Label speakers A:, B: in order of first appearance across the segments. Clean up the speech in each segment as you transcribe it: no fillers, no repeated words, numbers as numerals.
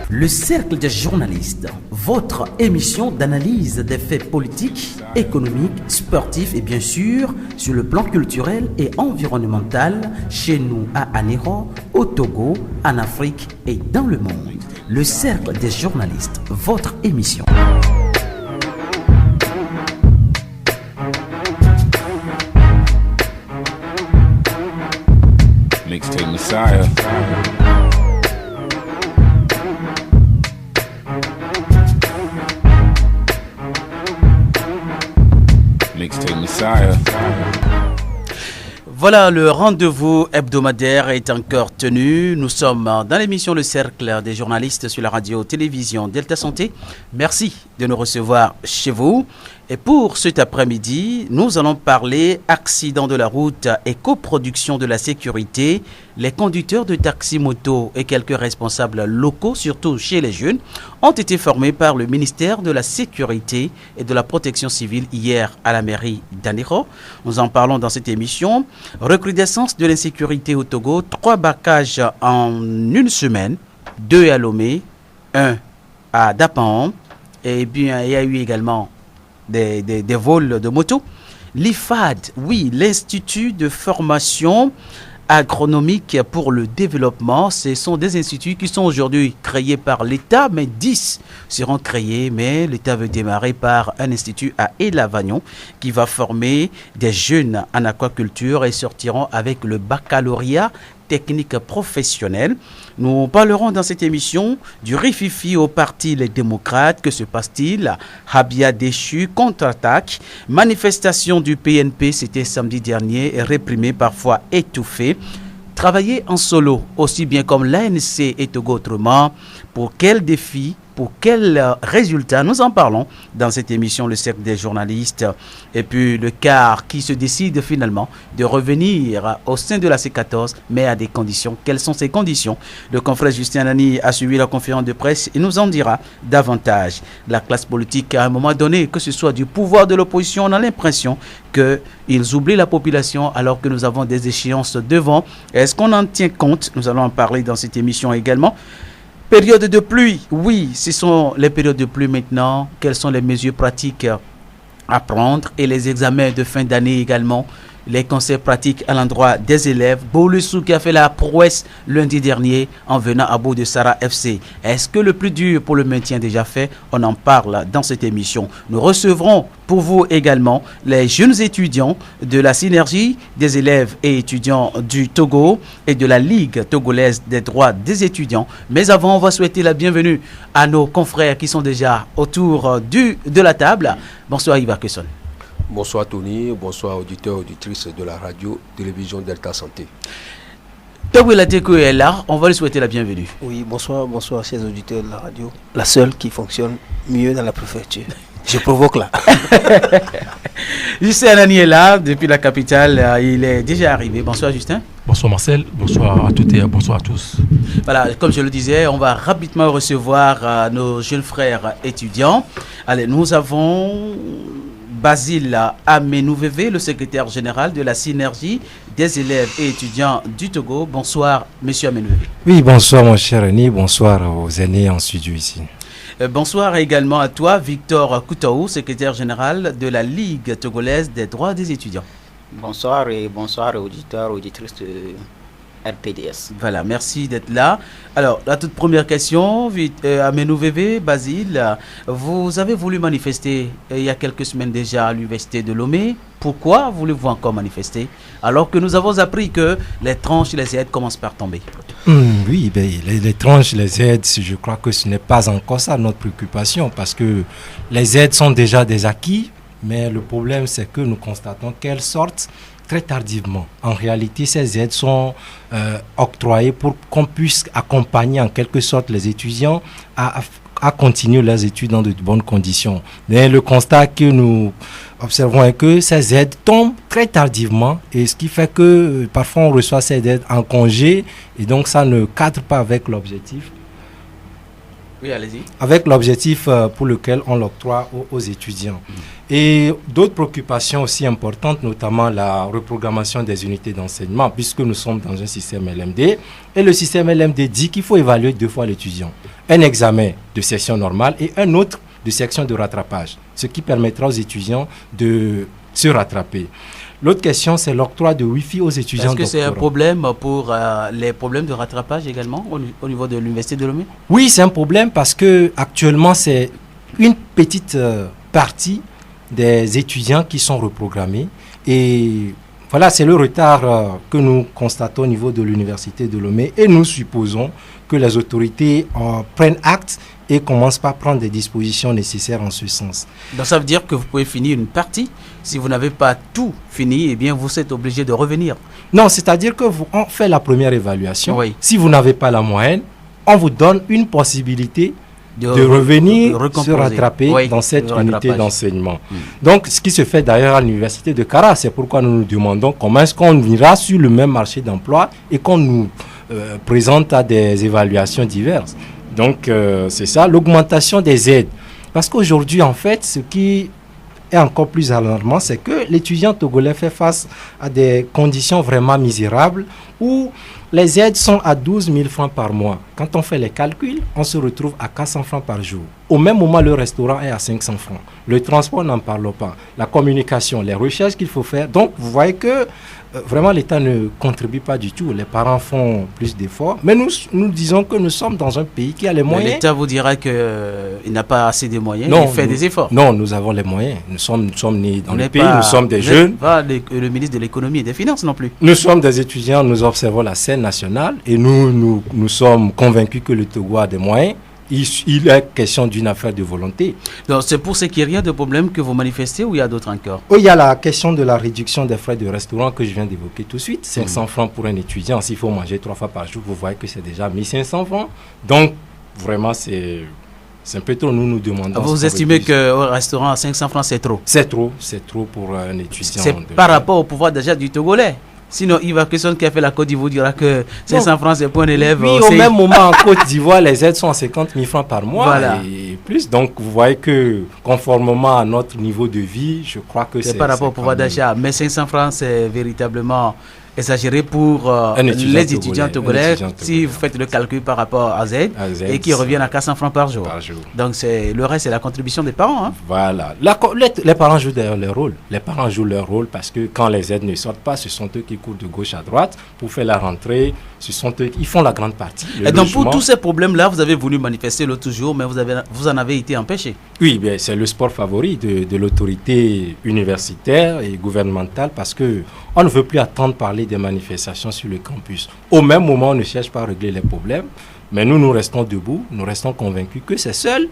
A: Le Cercle des journalistes, votre émission d'analyse des faits politiques, économiques, sportifs et bien sûr sur le plan culturel et environnemental chez nous à Anéro, au Togo, en Afrique et dans le monde. Le Cercle des journalistes, votre émission.
B: Mixtape Messiah. Mixtape Messiah.
A: Voilà, le rendez-vous hebdomadaire est encore tenu. Nous sommes dans l'émission Le Cercle des journalistes sur la radio-télévision Delta Santé. Merci de nous recevoir chez vous. Et pour cet après-midi, nous allons parler accident de la route et coproduction de la sécurité. Les conducteurs de taxi-moto et quelques responsables locaux, surtout chez les jeunes, ont été formés par le ministère de la Sécurité et de la Protection civile hier à la mairie d'Anéro. Nous en parlons dans cette émission. Recrudescence de l'insécurité au Togo, 3 braquages en une semaine, 2 à Lomé, 1 à Dapan. Et bien, il y a eu également des vols de moto. L'IFAD, oui, l'Institut de formation agronomique pour le développement, ce sont des instituts qui sont aujourd'hui créés par l'État, mais 10 seront créés, mais l'État veut démarrer par un institut à Elavagnon qui va former des jeunes en aquaculture et sortiront avec le baccalauréat technique professionnelle. Nous parlerons dans cette émission du rififi au parti Les Démocrates. Que se passe-t-il? Habia déchu, contre-attaque. Manifestation du PNP, c'était samedi dernier, réprimée, parfois étouffée. Travailler en solo, aussi bien comme l'ANC et Togo autrement. Pour quel défi? Pour quels résultats? Nous en parlons dans cette émission Le Cercle des journalistes. Et puis le quart qui se décide finalement de revenir au sein de la C14, mais à des conditions. Quelles sont ces conditions? Le confrère Justin Nani a suivi la conférence de presse et nous en dira davantage. La classe politique, à un moment donné, que ce soit du pouvoir de l'opposition, on a l'impression qu'ils oublient la population alors que nous avons des échéances devant. Est-ce qu'on en tient compte? Nous allons en parler dans cette émission également. Période de pluie, oui, ce sont les périodes de pluie maintenant. Quelles sont les mesures pratiques à prendre et les examens de fin d'année également? Les conseils pratiques à l'endroit des élèves. Boulessou qui a fait la prouesse lundi dernier en venant à bout de Sarah FC. Est-ce que le plus dur pour le maintien déjà fait? On en parle dans cette émission. Nous recevrons pour vous également les jeunes étudiants de la synergie des élèves et étudiants du Togo et de la Ligue togolaise des droits des étudiants. Mais avant, on va souhaiter la bienvenue à nos confrères qui sont déjà autour de la table. Bonsoir Iva Kesson.
C: Bonsoir Tony, bonsoir auditeurs, auditrices de la radio-télévision Delta Santé.
A: Togwela Teko est là, on va lui souhaiter la bienvenue.
D: Oui, bonsoir chers auditeurs de la radio. La seule qui fonctionne mieux dans la préfecture. Je provoque là.
A: Justin Anani est là, depuis la capitale, il est déjà arrivé. Bonsoir Justin.
E: Bonsoir Marcel, bonsoir à toutes et bonsoir à tous.
A: Voilà, comme je le disais, on va rapidement recevoir nos jeunes frères étudiants. Allez, nous avons Basile Amenouvévé, le secrétaire général de la synergie des élèves et étudiants du Togo. Bonsoir, monsieur Amenouvévé.
F: Oui, bonsoir mon cher Rémi, bonsoir aux aînés en studio ici.
A: Bonsoir également à toi, Victor Koutaou, secrétaire général de la Ligue togolaise des droits des étudiants.
G: Bonsoir et bonsoir auditeurs, auditrices de RTDS.
A: Voilà, merci d'être là. Alors, la toute première question, Amenouvévé, Basile, vous avez voulu manifester il y a quelques semaines déjà à l'université de Lomé. Pourquoi voulez-vous encore manifester alors que nous avons appris que les tranches et les aides commencent par tomber?
F: Oui, les tranches, les aides, je crois que ce n'est pas encore ça notre préoccupation parce que les aides sont déjà des acquis, mais le problème c'est que nous constatons qu'elles sortent très tardivement. En réalité, ces aides sont octroyées pour qu'on puisse accompagner en quelque sorte les étudiants à continuer leurs études dans de bonnes conditions. Mais le constat que nous observons est que ces aides tombent très tardivement et ce qui fait que parfois on reçoit ces aides en congé et donc ça ne cadre pas avec l'objectif.
A: Oui, allez-y.
F: Avec l'objectif pour lequel on l'octroie aux étudiants. Et d'autres préoccupations aussi importantes, notamment la reprogrammation des unités d'enseignement, puisque nous sommes dans un système LMD. Et le système LMD dit qu'il faut évaluer 2 fois l'étudiant. Un examen de section normale et un autre de section de rattrapage, ce qui permettra aux étudiants de se rattraper. L'autre question, c'est l'octroi de Wi-Fi aux étudiants.
A: Est-ce que c'est un problème pour les problèmes de rattrapage également au niveau de l'Université de Lomé?
F: Oui, c'est un problème parce que actuellement, c'est une petite partie des étudiants qui sont reprogrammés. Et voilà, c'est le retard que nous constatons au niveau de l'Université de Lomé. Et nous supposons que les autorités prennent acte et commencent par prendre des dispositions nécessaires en ce sens.
A: Donc ça veut dire que vous pouvez finir une partie. Si vous n'avez pas tout fini, eh bien vous êtes obligé de revenir.
F: Non, c'est-à-dire que on fait la première évaluation.
A: Oui.
F: Si vous n'avez pas la moyenne, on vous donne une possibilité de revenir se rattraper dans cette unité d'enseignement. Donc, ce qui se fait d'ailleurs à l'université de Kara, c'est pourquoi nous nous demandons comment est-ce qu'on ira sur le même marché d'emploi et qu'on nous présente à des évaluations diverses. Donc, c'est ça, l'augmentation des aides. Parce qu'aujourd'hui, en fait, ce qui est encore plus alarmant, c'est que l'étudiant togolais fait face à des conditions vraiment misérables où les aides sont à 12 000 francs par mois. Quand on fait les calculs, on se retrouve à 400 francs par jour. Au même moment, le restaurant est à 500 francs. Le transport, n'en parle pas. La communication, les recherches qu'il faut faire. Donc, vous voyez que vraiment, l'État ne contribue pas du tout. Les parents font plus d'efforts. Mais nous disons que nous sommes dans un pays qui a les moyens.
A: L'État vous dira qu'il n'a pas assez de moyens. Il fait des efforts.
F: Non, nous avons les moyens. Nous sommes nés dans le pays, nous sommes des jeunes.
A: Pas le ministre de l'économie et des finances non plus.
F: Nous sommes des étudiants, nous observons la scène nationale et nous sommes convaincus que le Togo a des moyens. Il est question d'une affaire de volonté.
A: Donc c'est pour ce qui est rien de problème que vous manifestez ou il y a d'autres encore?
F: Il y a la question de la réduction des frais de restaurant que je viens d'évoquer tout de suite. 500 francs pour un étudiant. S'il faut manger 3 fois par jour, vous voyez que c'est déjà 1500 francs. Donc vraiment c'est un peu trop. Nous demandons.
A: Vous estimez qu'au restaurant à 500 francs c'est trop?
F: C'est trop pour un étudiant.
A: C'est par rapport au pouvoir d'achat du Togolais. Sinon, Yves Kesson qui a fait la Côte d'Ivoire dira que 500 francs c'est pour un élève.
F: Oui, au même moment en Côte d'Ivoire, les aides sont à 50 000 francs par mois et plus. Donc, vous voyez que conformément à notre niveau de vie, je crois que c'est
A: par rapport au pouvoir d'achat. Mais 500 francs, c'est véritablement exagéré pour les étudiants togolais. Si vous faites le calcul par rapport à Z et qui reviennent à 400 francs par jour. Donc, le reste, c'est la contribution des parents. Hein.
F: Voilà. Les parents jouent d'ailleurs leur rôle. Les parents jouent leur rôle parce que quand les aides ne sortent pas, ce sont eux qui courent de gauche à droite pour faire la rentrée. Ce sont eux qui font la grande partie.
A: Et donc, pour tous ces problèmes-là, vous avez voulu manifester l'autre jour, mais vous en avez été empêché.
F: Oui, bien, c'est le sport favori de l'autorité universitaire et gouvernementale parce qu'on ne veut plus attendre parler des manifestations sur le campus. Au même moment, on ne cherche pas à régler les problèmes, mais nous restons debout, nous restons convaincus que c'est seuls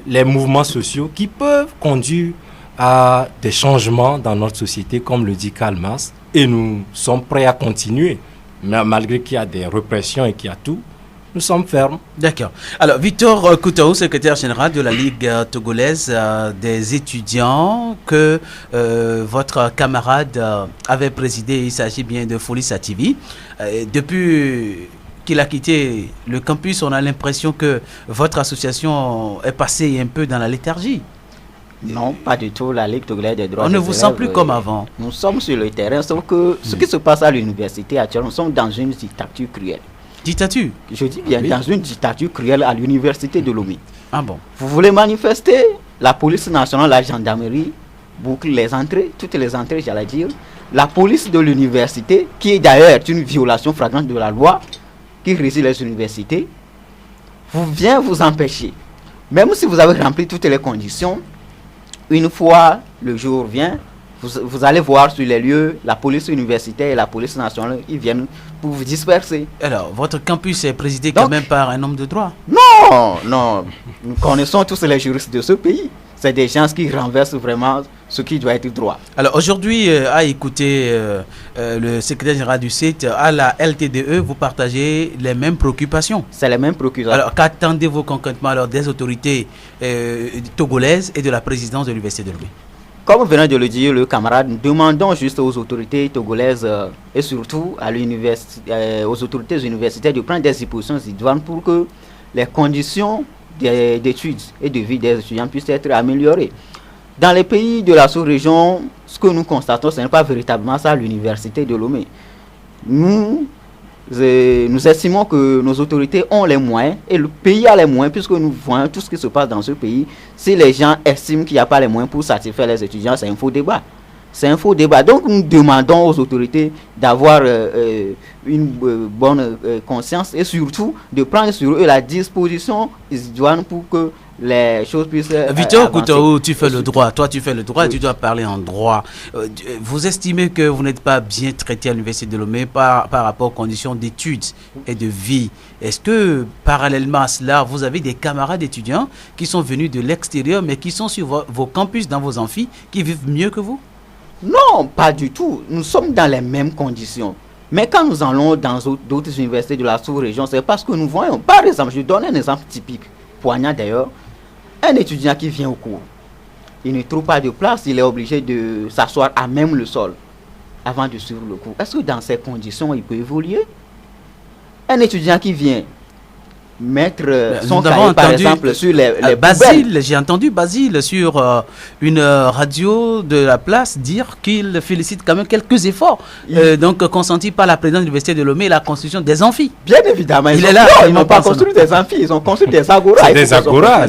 F: les mouvements sociaux qui peuvent conduire à des changements dans notre société, comme le dit Karl Marx, et nous sommes prêts à continuer, mais malgré qu'il y a des répressions et qu'il y a tout, nous sommes fermes. D'accord.
A: Alors, Victor Koutaou, secrétaire général de la Ligue togolaise des étudiants, que votre camarade avait présidé, il s'agit bien de Folie Sativi. Depuis qu'il a quitté le campus, on a l'impression que votre association est passée un peu dans la léthargie.
G: Non, pas du tout. La Ligue togolaise des droits des élèves.
A: On ne vous sent plus comme avant.
G: Nous sommes sur le terrain, sauf que ce qui se passe à l'université actuellement, nous sommes dans une dictature cruelle.
A: Dictature?
G: Je dis bien, oui. Dans une dictature cruelle à l'université de Lomé.
A: Ah bon?
G: Vous voulez manifester, la police nationale, la gendarmerie boucle les entrées, toutes les entrées, j'allais dire. La police de l'université, qui est d'ailleurs une violation flagrante de la loi, qui régit les universités, vient vous empêcher. Même si vous avez rempli toutes les conditions, une fois le jour vient, vous allez voir sur les lieux, la police universitaire et la police nationale, ils viennent pour vous disperser.
A: Alors, votre campus est présidé quand même par un homme de droit?
G: Non, nous connaissons tous les juristes de ce pays. C'est des gens qui renversent vraiment ce qui doit être droit.
A: Alors, aujourd'hui, à écouter le secrétaire général du CIT, à la LTDE, vous partagez les mêmes préoccupations?
G: C'est les mêmes préoccupations.
A: Alors, qu'attendez-vous concrètement alors des autorités togolaises et de la présidence de l'Université de Lomé?
G: Comme venait de le dire le camarade, nous demandons juste aux autorités togolaises et surtout aux autorités universitaires de prendre des dispositions idoines pour que les conditions d'études et de vie des étudiants puissent être améliorées. Dans les pays de la sous-région, ce que nous constatons, ce n'est pas véritablement ça l'université de Lomé. Nous estimons que nos autorités ont les moyens et le pays a les moyens puisque nous voyons tout ce qui se passe dans ce pays. Si les gens estiment qu'il n'y a pas les moyens pour satisfaire les étudiants, c'est un faux débat. C'est un faux débat. Donc nous demandons aux autorités d'avoir une bonne conscience et surtout de prendre sur eux la disposition idoine pour que les choses puissent
A: Victor Koutaou, tu fais le droit. Toi, tu fais le droit et tu dois parler en droit. Vous estimez que vous n'êtes pas bien traité à l'Université de Lomé par rapport aux conditions d'études et de vie. Est-ce que, parallèlement à cela, vous avez des camarades étudiants qui sont venus de l'extérieur mais qui sont sur vos campus, dans vos amphis, qui vivent mieux que vous?
G: Non, pas du tout. Nous sommes dans les mêmes conditions. Mais quand nous allons dans d'autres universités de la sous-région, c'est parce que nous voyons. Par exemple, je donne un exemple typique, poignant d'ailleurs. Un étudiant qui vient au cours, il ne trouve pas de place, il est obligé de s'asseoir à même le sol avant de suivre le cours. Est-ce que dans ces conditions, il peut évoluer? Un étudiant qui vient mettre son cahier, par exemple, sur les
A: Basile, j'ai entendu Basile sur une radio de la place dire qu'il félicite quand même quelques efforts donc consentis par la présidente de l'Université de Lomé et la construction des amphis.
G: Bien évidemment. Ils n'ont pas construit des amphis, ils ont construit des agoras.
F: Des agoras,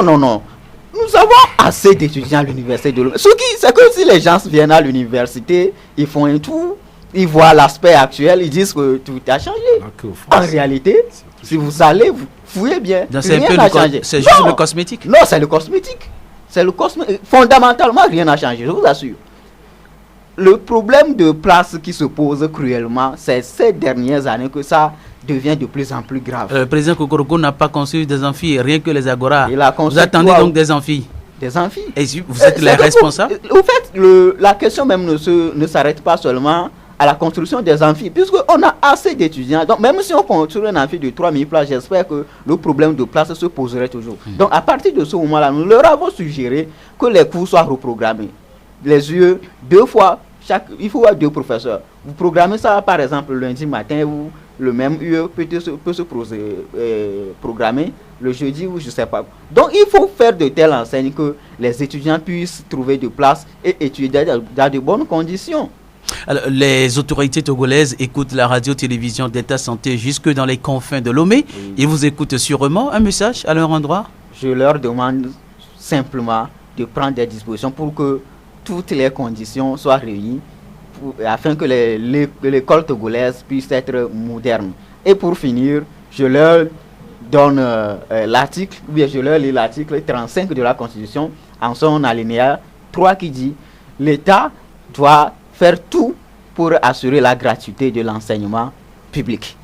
G: Non. Nous avons assez d'étudiants à l'Université de Lomé. C'est que si les gens viennent à l'université, ils font un tour, ils voient l'aspect actuel, ils disent que tout a changé. En réalité, si vous allez, vous fouillez bien.
A: C'est juste le cosmétique.
G: Non, c'est le cosmétique. Fondamentalement, rien n'a changé, je vous assure. Le problème de place qui se pose cruellement, c'est ces dernières années que ça devient de plus en plus grave.
A: Le président Kokoroko n'a pas construit des amphis, rien que les agoras. Vous attendez
G: quoi,
A: donc des amphis?
G: Des amphis.
A: Et vous êtes les responsables?
G: Au fait, la question même ne s'arrête pas seulement à la construction des amphis, puisqu'on a assez d'étudiants. Donc, même si on construit un amphi de 3000 places, j'espère que le problème de place se poserait toujours. Donc, à partir de ce moment-là, nous leur avons suggéré que les cours soient reprogrammés. Les UE, 2 fois, il faut avoir 2 professeurs. Vous programmez ça, par exemple, le lundi matin, où le même UE peut se programmer le jeudi ou je ne sais pas. Donc, il faut faire de telles enseignes que les étudiants puissent trouver de place et étudier dans de bonnes conditions.
A: Alors, les autorités togolaises écoutent la radio-télévision d'État Santé jusque dans les confins de Lomé. Oui. Ils vous écoutent sûrement. Un message à leur endroit?
G: Je leur demande simplement de prendre des dispositions pour que toutes les conditions soient réunies afin que l'école togolaise puisse être moderne. Et pour finir, je leur donne l'article, ou bien je leur lis l'article 35 de la Constitution en son alinéa 3 qui dit « L'État doit faire tout pour assurer la gratuité de l'enseignement public. »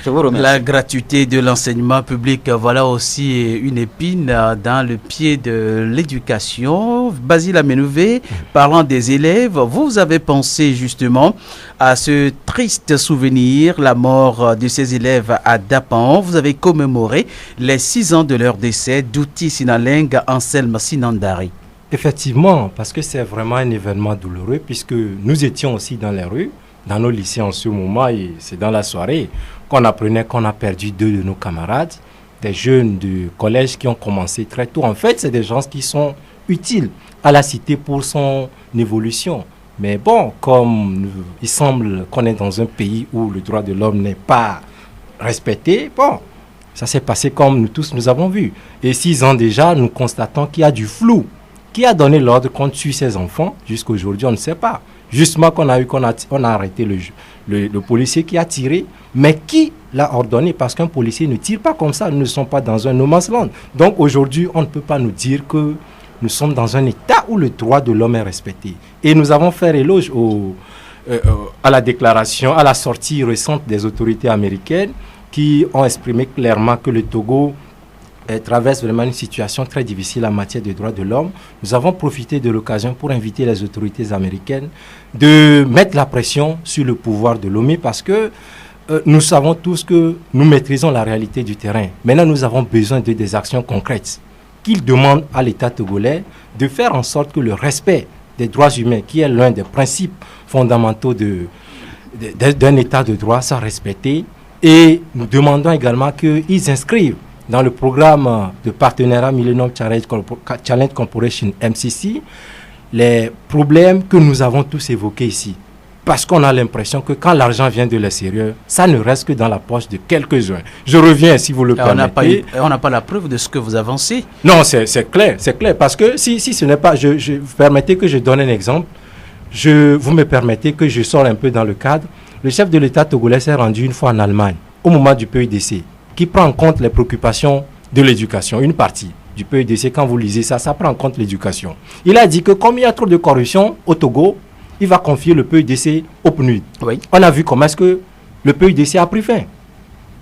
G: Je vous remercie.
A: La gratuité de l'enseignement public, voilà aussi une épine dans le pied de l'éducation. Basile Amenouvé, parlant des élèves, vous avez pensé justement à ce triste souvenir, la mort de ces élèves à Dapan. Vous avez commémoré les 6 ans de leur décès, Douti Sinaleng, Anselme Sinandari.
F: Effectivement, parce que c'est vraiment un événement douloureux, puisque nous étions aussi dans les rues, dans nos lycées en ce moment, et c'est dans la soirée qu'on apprenait qu'on a perdu 2 de nos camarades, des jeunes du collège qui ont commencé très tôt. En fait, c'est des gens qui sont utiles à la cité pour son évolution. Mais bon, comme il semble qu'on est dans un pays où le droit de l'homme n'est pas respecté, bon, ça s'est passé comme nous tous nous avons vu. Et 6 ans déjà, nous constatons qu'il y a du flou. Qui a donné l'ordre qu'on tue ces enfants? Jusqu'à aujourd'hui, on ne sait pas. Justement, on a arrêté le policier qui a tiré. Mais qui l'a ordonné? Parce qu'un policier ne tire pas comme ça. Nous ne sommes pas dans un no man's land. Donc aujourd'hui, on ne peut pas nous dire que nous sommes dans un état où le droit de l'homme est respecté. Et nous avons fait éloge à la déclaration, à la sortie récente des autorités américaines qui ont exprimé clairement que le Togo traverse vraiment une situation très difficile en matière de droits de l'homme. Nous avons profité de l'occasion pour inviter les autorités américaines de mettre la pression sur le pouvoir de Lomé parce que nous savons tous que nous maîtrisons la réalité du terrain. Maintenant, nous avons besoin de des actions concrètes qu'ils demandent à l'État togolais de faire en sorte que le respect des droits humains, qui est l'un des principes fondamentaux d'un État de droit, soit respecté. Et nous demandons également qu'ils inscrivent dans le programme de partenariat Millennium Challenge Corporation MCC, les problèmes que nous avons tous évoqués ici. Parce qu'on a l'impression que quand l'argent vient de l'extérieur, ça ne reste que dans la poche de quelques-uns. Je reviens, si vous le permettez.
A: On n'a pas la preuve de ce que vous avancez.
F: Non, c'est clair, parce que si ce n'est pas... vous permettez que je donne un exemple. Vous me permettez que je sors un peu dans le cadre. Le chef de l'État togolais s'est rendu une fois en Allemagne, au moment du PUDC, qui prend en compte les préoccupations de l'éducation, une partie du PUDC. Quand vous lisez ça, ça prend en compte l'éducation. Il a dit que comme il y a trop de corruption au Togo, il va confier le PUDC au PNUD.
A: Oui.
F: On a vu comment est-ce que le PUDC a pris fin.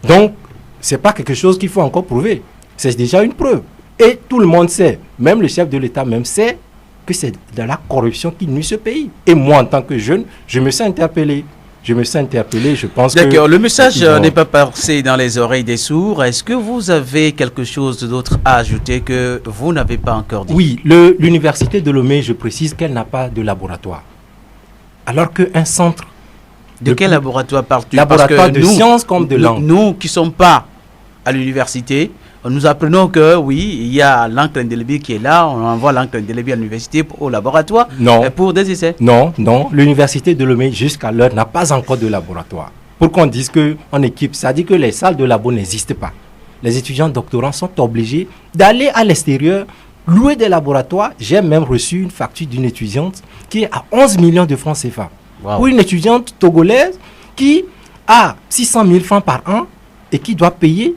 F: Donc, ce n'est pas quelque chose qu'il faut encore prouver. C'est déjà une preuve. Et tout le monde sait, même le chef de l'État même sait, que c'est de la corruption qui nuit ce pays. Et moi, en tant que jeune, je me sens interpellé. Je pense que...
A: D'accord, le message n'est pas passé dans les oreilles des sourds. Est-ce que vous avez quelque chose d'autre à ajouter que vous n'avez pas encore dit?
F: Oui, l'université de Lomé, je précise qu'elle n'a pas de laboratoire. Alors qu'un centre...
A: De quel laboratoire parles-tu?
F: Laboratoire de sciences comme de langue.
A: Nous qui ne sommes pas à l'université, nous apprenons que oui, il y a l'encre indélébile qui est là, on envoie l'encre indélébile à l'université au laboratoire pour des essais.
F: Non, l'université de Lomé jusqu'à l'heure n'a pas encore de laboratoire. Pour qu'on dise qu'on équipe, ça dit que les salles de labo n'existent pas. Les étudiants doctorants sont obligés d'aller à l'extérieur, louer des laboratoires. J'ai même reçu une facture d'une étudiante qui est à 11 millions de francs CFA. Wow. Pour une étudiante togolaise qui a 600 000 francs par an et qui doit payer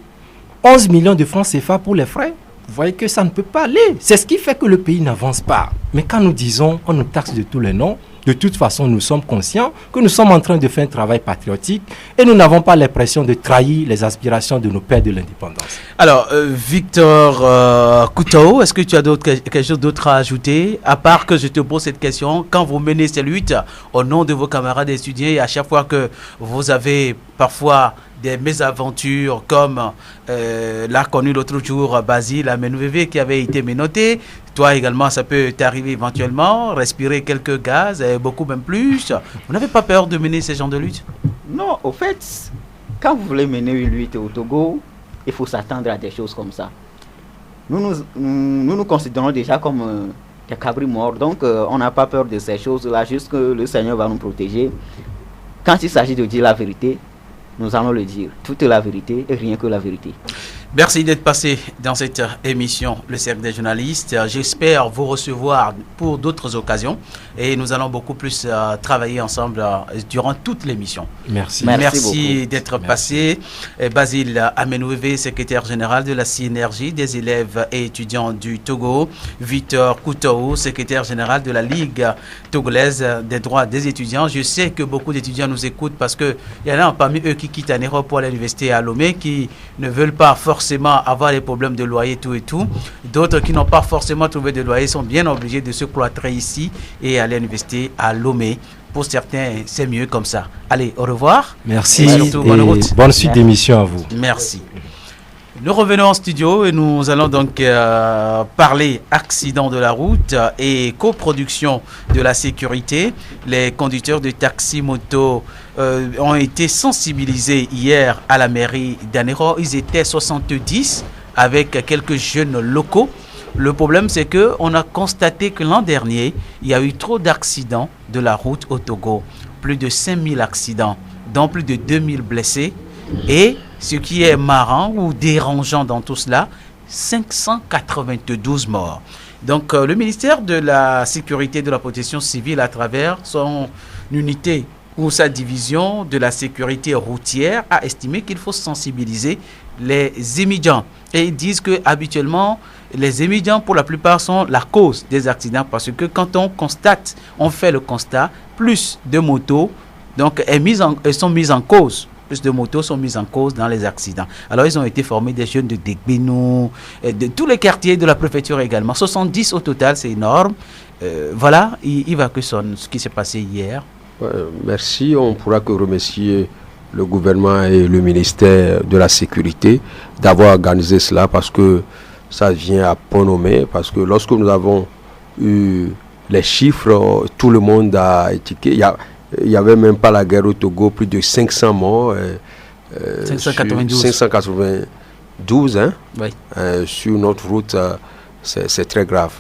F: 11 millions de francs CFA pour les frais. Vous voyez que ça ne peut pas aller. C'est ce qui fait que le pays n'avance pas. Mais quand nous disons, on nous taxe de tous les noms, de toute façon, nous sommes conscients que nous sommes en train de faire un travail patriotique et nous n'avons pas l'impression de trahir les aspirations de nos pères de l'indépendance.
A: Alors, Victor Koutao, est-ce que tu as quelque chose d'autre à ajouter? À part que je te pose cette question, quand vous menez ces luttes au nom de vos camarades étudiants et à chaque fois que vous avez parfois des mésaventures comme l'a connu l'autre jour Basile Amenouvé qui avait été menotté. Toi également, ça peut t'arriver éventuellement, respirer quelques gaz, et beaucoup même plus. Vous n'avez pas peur de mener ces genres de lutte?
G: Non, au fait, quand vous voulez mener une lutte au Togo, il faut s'attendre à des choses comme ça. Nous considérons déjà comme des cabris morts, donc on n'a pas peur de ces choses-là, juste que le Seigneur va nous protéger. Quand il s'agit de dire la vérité, nous allons le dire. Toute la vérité et rien que la vérité.
A: Merci d'être passé dans cette émission, le Cercle des journalistes. J'espère vous recevoir pour d'autres occasions et nous allons beaucoup plus travailler ensemble durant toute l'émission. Merci d'être passé. Basile Amenouvé, secrétaire général de la synergie des élèves et étudiants du Togo. Victor Koutao, secrétaire général de la Ligue togolaise des droits des étudiants. Je sais que beaucoup d'étudiants nous écoutent parce qu'il y en a parmi eux qui quittent Anéro pour aller à l'université à Lomé, qui ne veulent pas forcément avoir des problèmes de loyer, tout et tout. D'autres qui n'ont pas forcément trouvé de loyer sont bien obligés de se cloîtrer ici et aller à l'université à Lomé. Pour certains, c'est mieux comme ça. Allez, au revoir.
F: Merci et bonne suite d'émission à vous.
A: Merci. Nous revenons en studio et nous allons donc parler accident de la route et coproduction de la sécurité. Les conducteurs de taxi-moto ont été sensibilisés hier à la mairie d'Anéro. Ils étaient 70 avec quelques jeunes locaux. Le problème, c'est qu'on a constaté que l'an dernier, il y a eu trop d'accidents de la route au Togo. Plus de 5000 accidents, dont plus de 2000 blessés. Et ce qui est marrant ou dérangeant dans tout cela, 592 morts. Donc le ministère de la Sécurité et de la Protection civile, à travers son unité ou sa division de la sécurité routière, a estimé qu'il faut sensibiliser les émigrants. Et ils disent que habituellement, les émigrants, pour la plupart, sont la cause des accidents parce que quand on fait le constat, plus de motos sont mises en cause. Plus de motos sont mises en cause dans les accidents. Alors, ils ont été formés des jeunes de Degbenou, de tous les quartiers de la préfecture également. 70 au total, c'est énorme. Voilà, il va que ce qui s'est passé hier.
C: Merci. On pourra que remercier le gouvernement et le ministère de la Sécurité d'avoir organisé cela parce que ça vient à point nommé. Parce que lorsque nous avons eu les chiffres, tout le monde a étiqueté. Il n'y avait même pas la guerre au Togo, plus de 500 morts.
A: 592.
C: 12, hein,
A: Oui.
C: sur notre route, c'est très grave.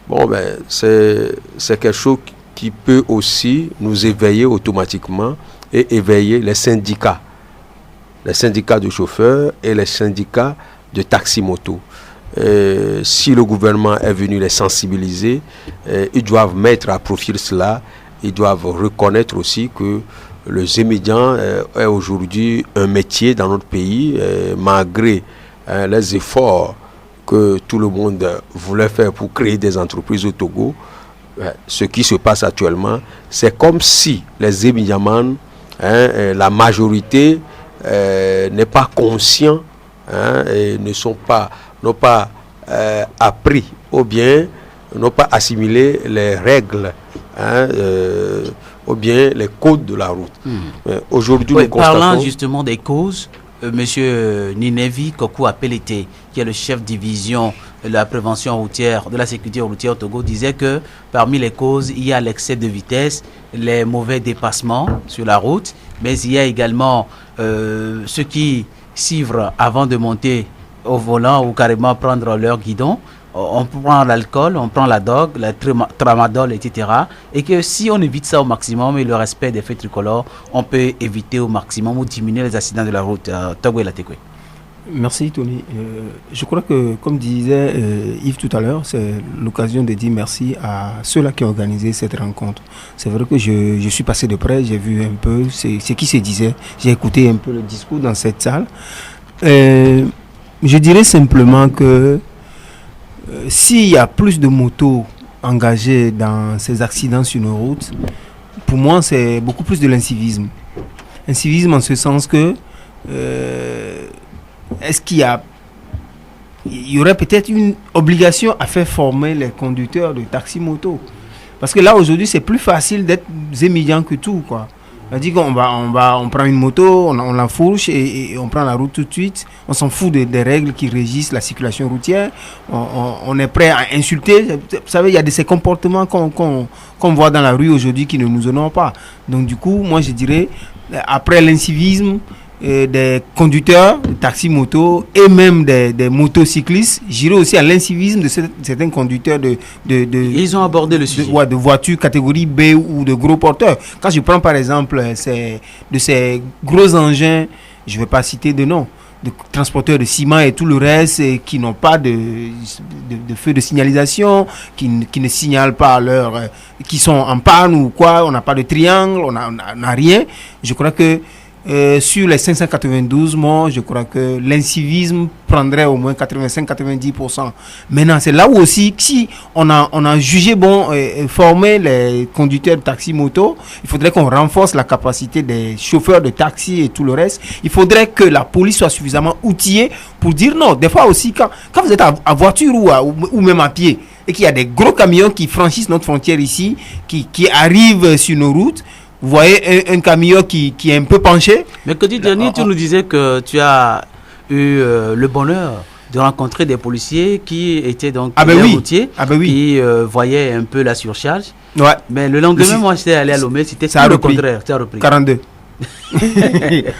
C: Bon, ben, c'est quelque chose qui peut aussi nous éveiller automatiquement et éveiller les syndicats de chauffeurs et les syndicats de taxi-moto. Si le gouvernement est venu les sensibiliser, ils doivent mettre à profit cela, ils doivent reconnaître aussi que le étudiant est aujourd'hui un métier dans notre pays, malgré les efforts que tout le monde voulait faire pour créer des entreprises au Togo. Ce qui se passe actuellement, c'est comme si les étudiants, la majorité, n'est pas conscient, et n'ont pas appris ou bien n'ont pas assimilé les règles, ou bien les codes de la route. Aujourd'hui, nous constatons...
A: Parlant justement des causes, Monsieur Ninevi Kokou Apelete, qui est le chef division de la prévention routière, de la sécurité routière au Togo, disait que parmi les causes, il y a l'excès de vitesse, les mauvais dépassements sur la route, mais il y a également ceux qui sivrent avant de monter au volant ou carrément prendre leur guidon. On prend l'alcool, on prend la drogue, la tramadol, etc. Et que si on évite ça au maximum et le respect des faits tricolores, on peut éviter au maximum ou diminuer les accidents de la route. Togo et la Tekwe.
D: Merci Tony. Je crois que, comme disait Yves tout à l'heure, c'est l'occasion de dire merci à ceux-là qui ont organisé cette rencontre. C'est vrai que je suis passé de près, j'ai vu un peu ce qui se disait, j'ai écouté un peu le discours dans cette salle. Je dirais simplement que s'il y a plus de motos engagées dans ces accidents sur nos routes, pour moi c'est beaucoup plus de l'incivisme. Incivisme en ce sens que est-ce qu'il y aurait peut-être une obligation à faire former les conducteurs de taxi-moto? Parce que là aujourd'hui c'est plus facile d'être zémillant que tout, quoi. On dit qu'on on prend une moto, on la fourche et on prend la route tout de suite. On s'en fout des règles qui régissent la circulation routière. On est prêt à insulter. Vous savez, il y a de ces comportements qu'on voit dans la rue aujourd'hui qui ne nous honorent pas. Donc du coup, moi je dirais, après l'incivisme des conducteurs de taxi-moto et même des motocyclistes, j'irais aussi à l'incivisme de certains conducteurs
A: Ils ont abordé le sujet.
D: De voitures catégorie B ou de gros porteurs. Quand je prends par exemple de ces gros engins, je ne vais pas citer de nom, de transporteurs de ciment et tout le reste, qui n'ont pas de feu de signalisation, qui ne signalent pas qui sont en panne ou quoi, on n'a pas de triangle, on n'a rien. Je crois que sur les 592 morts, je crois que l'incivisme prendrait au moins 85-90%. Maintenant, c'est là où aussi, si on a jugé bon former les conducteurs de taxi-moto, il faudrait qu'on renforce la capacité des chauffeurs de taxi et tout le reste. Il faudrait que la police soit suffisamment outillée pour dire non. Des fois aussi, quand vous êtes à voiture ou même à pied, et qu'il y a des gros camions qui franchissent notre frontière ici, qui arrivent sur nos routes, vous voyez un camion qui est un peu penché.
A: Mais que dernier, tu nous disais que tu as eu le bonheur de rencontrer des policiers qui étaient donc routiers, qui voyaient un peu la surcharge. Ouais. Mais le lendemain, moi, j'étais allé à Lomé, c'était tout le contraire. Ça a repris.
D: 42.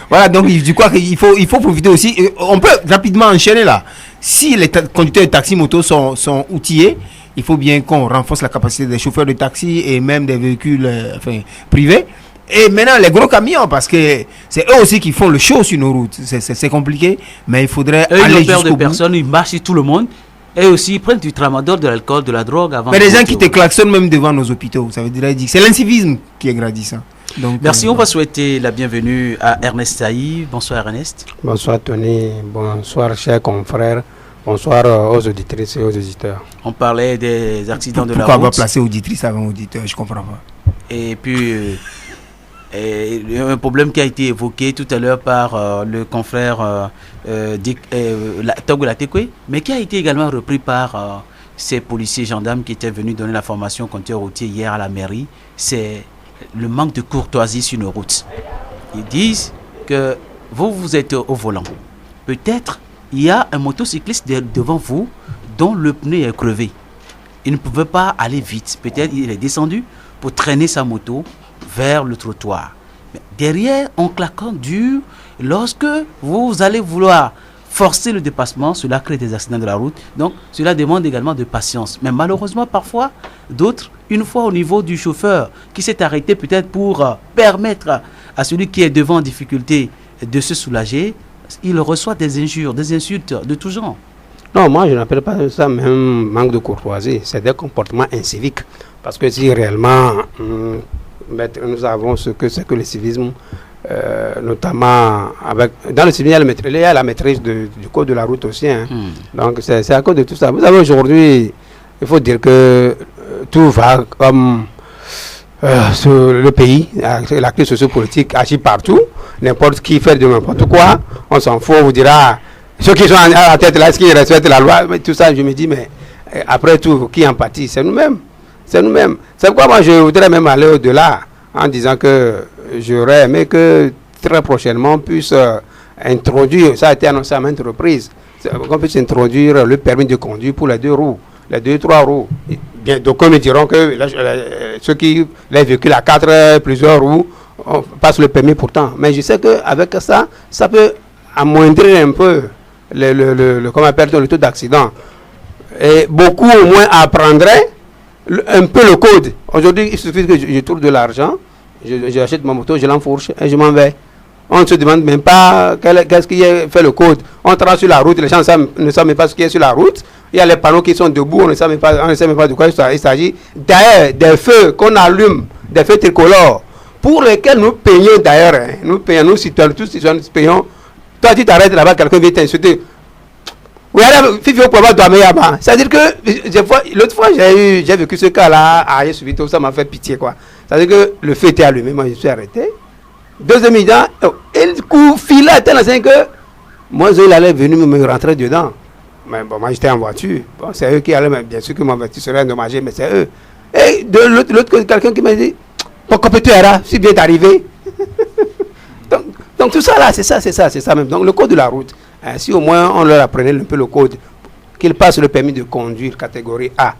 D: Voilà, donc je crois qu'il faut profiter aussi. On peut rapidement enchaîner là. Si les conducteurs de taxi-moto sont outillés, il faut bien qu'on renforce la capacité des chauffeurs de taxi et même des véhicules privés. Et maintenant, les gros camions, parce que c'est eux aussi qui font le show sur nos routes. C'est compliqué, mais il faudrait aller jusqu'au bout.
A: Ils personnes, ils marchent sur tout le monde. Et aussi, ils prennent du tramadol, de l'alcool, de la drogue avant.
D: Mais les gens qui te klaxonnent même devant nos hôpitaux, ça veut dire c'est l'incivisme qui est grandissant. Donc,
A: merci, on va souhaiter la bienvenue à Ernest Saï. Bonsoir Ernest.
H: Bonsoir Tony, bonsoir chers confrères. Bonsoir aux auditrices et aux auditeurs.
A: On parlait des accidents de la route.
D: Pourquoi on va placer auditrice avant auditeur? Je ne comprends pas.
A: Et puis, un problème qui a été évoqué tout à l'heure par le confrère Togo la Tekwe, mais qui a été également repris par ces policiers gendarmes qui étaient venus donner la formation au conducteur routier hier à la mairie, c'est le manque de courtoisie sur nos routes. Ils disent que vous êtes au volant. Peut-être il y a un motocycliste devant vous dont le pneu est crevé. Il ne pouvait pas aller vite. Peut-être il est descendu pour traîner sa moto vers le trottoir. Mais derrière, on claquant dur, lorsque vous allez vouloir forcer le dépassement, cela crée des accidents de la route. Donc, cela demande également de patience. Mais malheureusement, parfois, d'autres, une fois au niveau du chauffeur qui s'est arrêté peut-être pour permettre à celui qui est devant en difficulté de se soulager, il reçoit des injures, des insultes de tout genre.
H: Non, moi je n'appelle pas ça même manque de courtoisie, c'est des comportements inciviques. Parce que si réellement nous avons ce que c'est que le civisme, notamment dans le civisme, il y a la maîtrise du code de la route aussi. Hein. Donc c'est à cause de tout ça. Vous savez, aujourd'hui, il faut dire que tout va comme sur le pays, la crise sociopolitique agit partout. N'importe qui fait de n'importe quoi, on s'en fout, on vous dira. Ceux qui sont à la tête là, est-ce qu'ils respectent la loi? Mais tout ça, je me dis, mais après tout, qui en pâtit? C'est nous-mêmes. C'est nous-mêmes. C'est pourquoi moi, je voudrais même aller au-delà en disant que j'aurais aimé que très prochainement on puisse introduire, ça a été annoncé à maintes reprises, qu'on puisse introduire le permis de conduire pour les 2 roues, les 2-3 roues. Bien, donc, me diront que ceux qui les véhicules à 4 plusieurs roues, on passe le permis pourtant. Mais je sais qu'avec ça, ça peut amoindrir un peu comment on appelle le taux d'accident. Et beaucoup au moins apprendraient un peu le code. Aujourd'hui, il suffit que je trouve de l'argent, j'achète ma moto, je l'enfourche et je m'en vais. On ne se demande même pas qu'est-ce qui fait le code. On trace sur la route, les gens ne savent même pas ce qui est sur la route. Il y a les panneaux qui sont debout, on ne sait même pas de quoi il s'agit. D'ailleurs, des feux qu'on allume, des feux tricolores, pour lesquels nous payons d'ailleurs. Hein, nous citoyens, tous citoyens, nous payons. Toi, tu t'arrêtes là-bas, quelqu'un vient t'insulter. Oui, alors, Fifi, c'est-à-dire que l'autre fois, j'ai vécu ce cas-là à Yesuvito, ça m'a fait pitié, quoi. C'est-à-dire que le feu était allumé, moi je suis arrêté. Deuxième évident, et le coup, fila était là, c'est que moi, il allait venir me rentrer dedans. Mais bon, moi j'étais en voiture. Bon, c'est eux qui allaient, mais bien sûr que ma voiture serait endommagée, mais c'est eux. Et de l'autre côté, quelqu'un qui m'a dit, pourquoi peux-tu là, si bien arrivé? Donc tout ça là, c'est ça même. Donc le code de la route, hein, si au moins on leur apprenait un peu le code, qu'ils passent le permis de conduire catégorie A,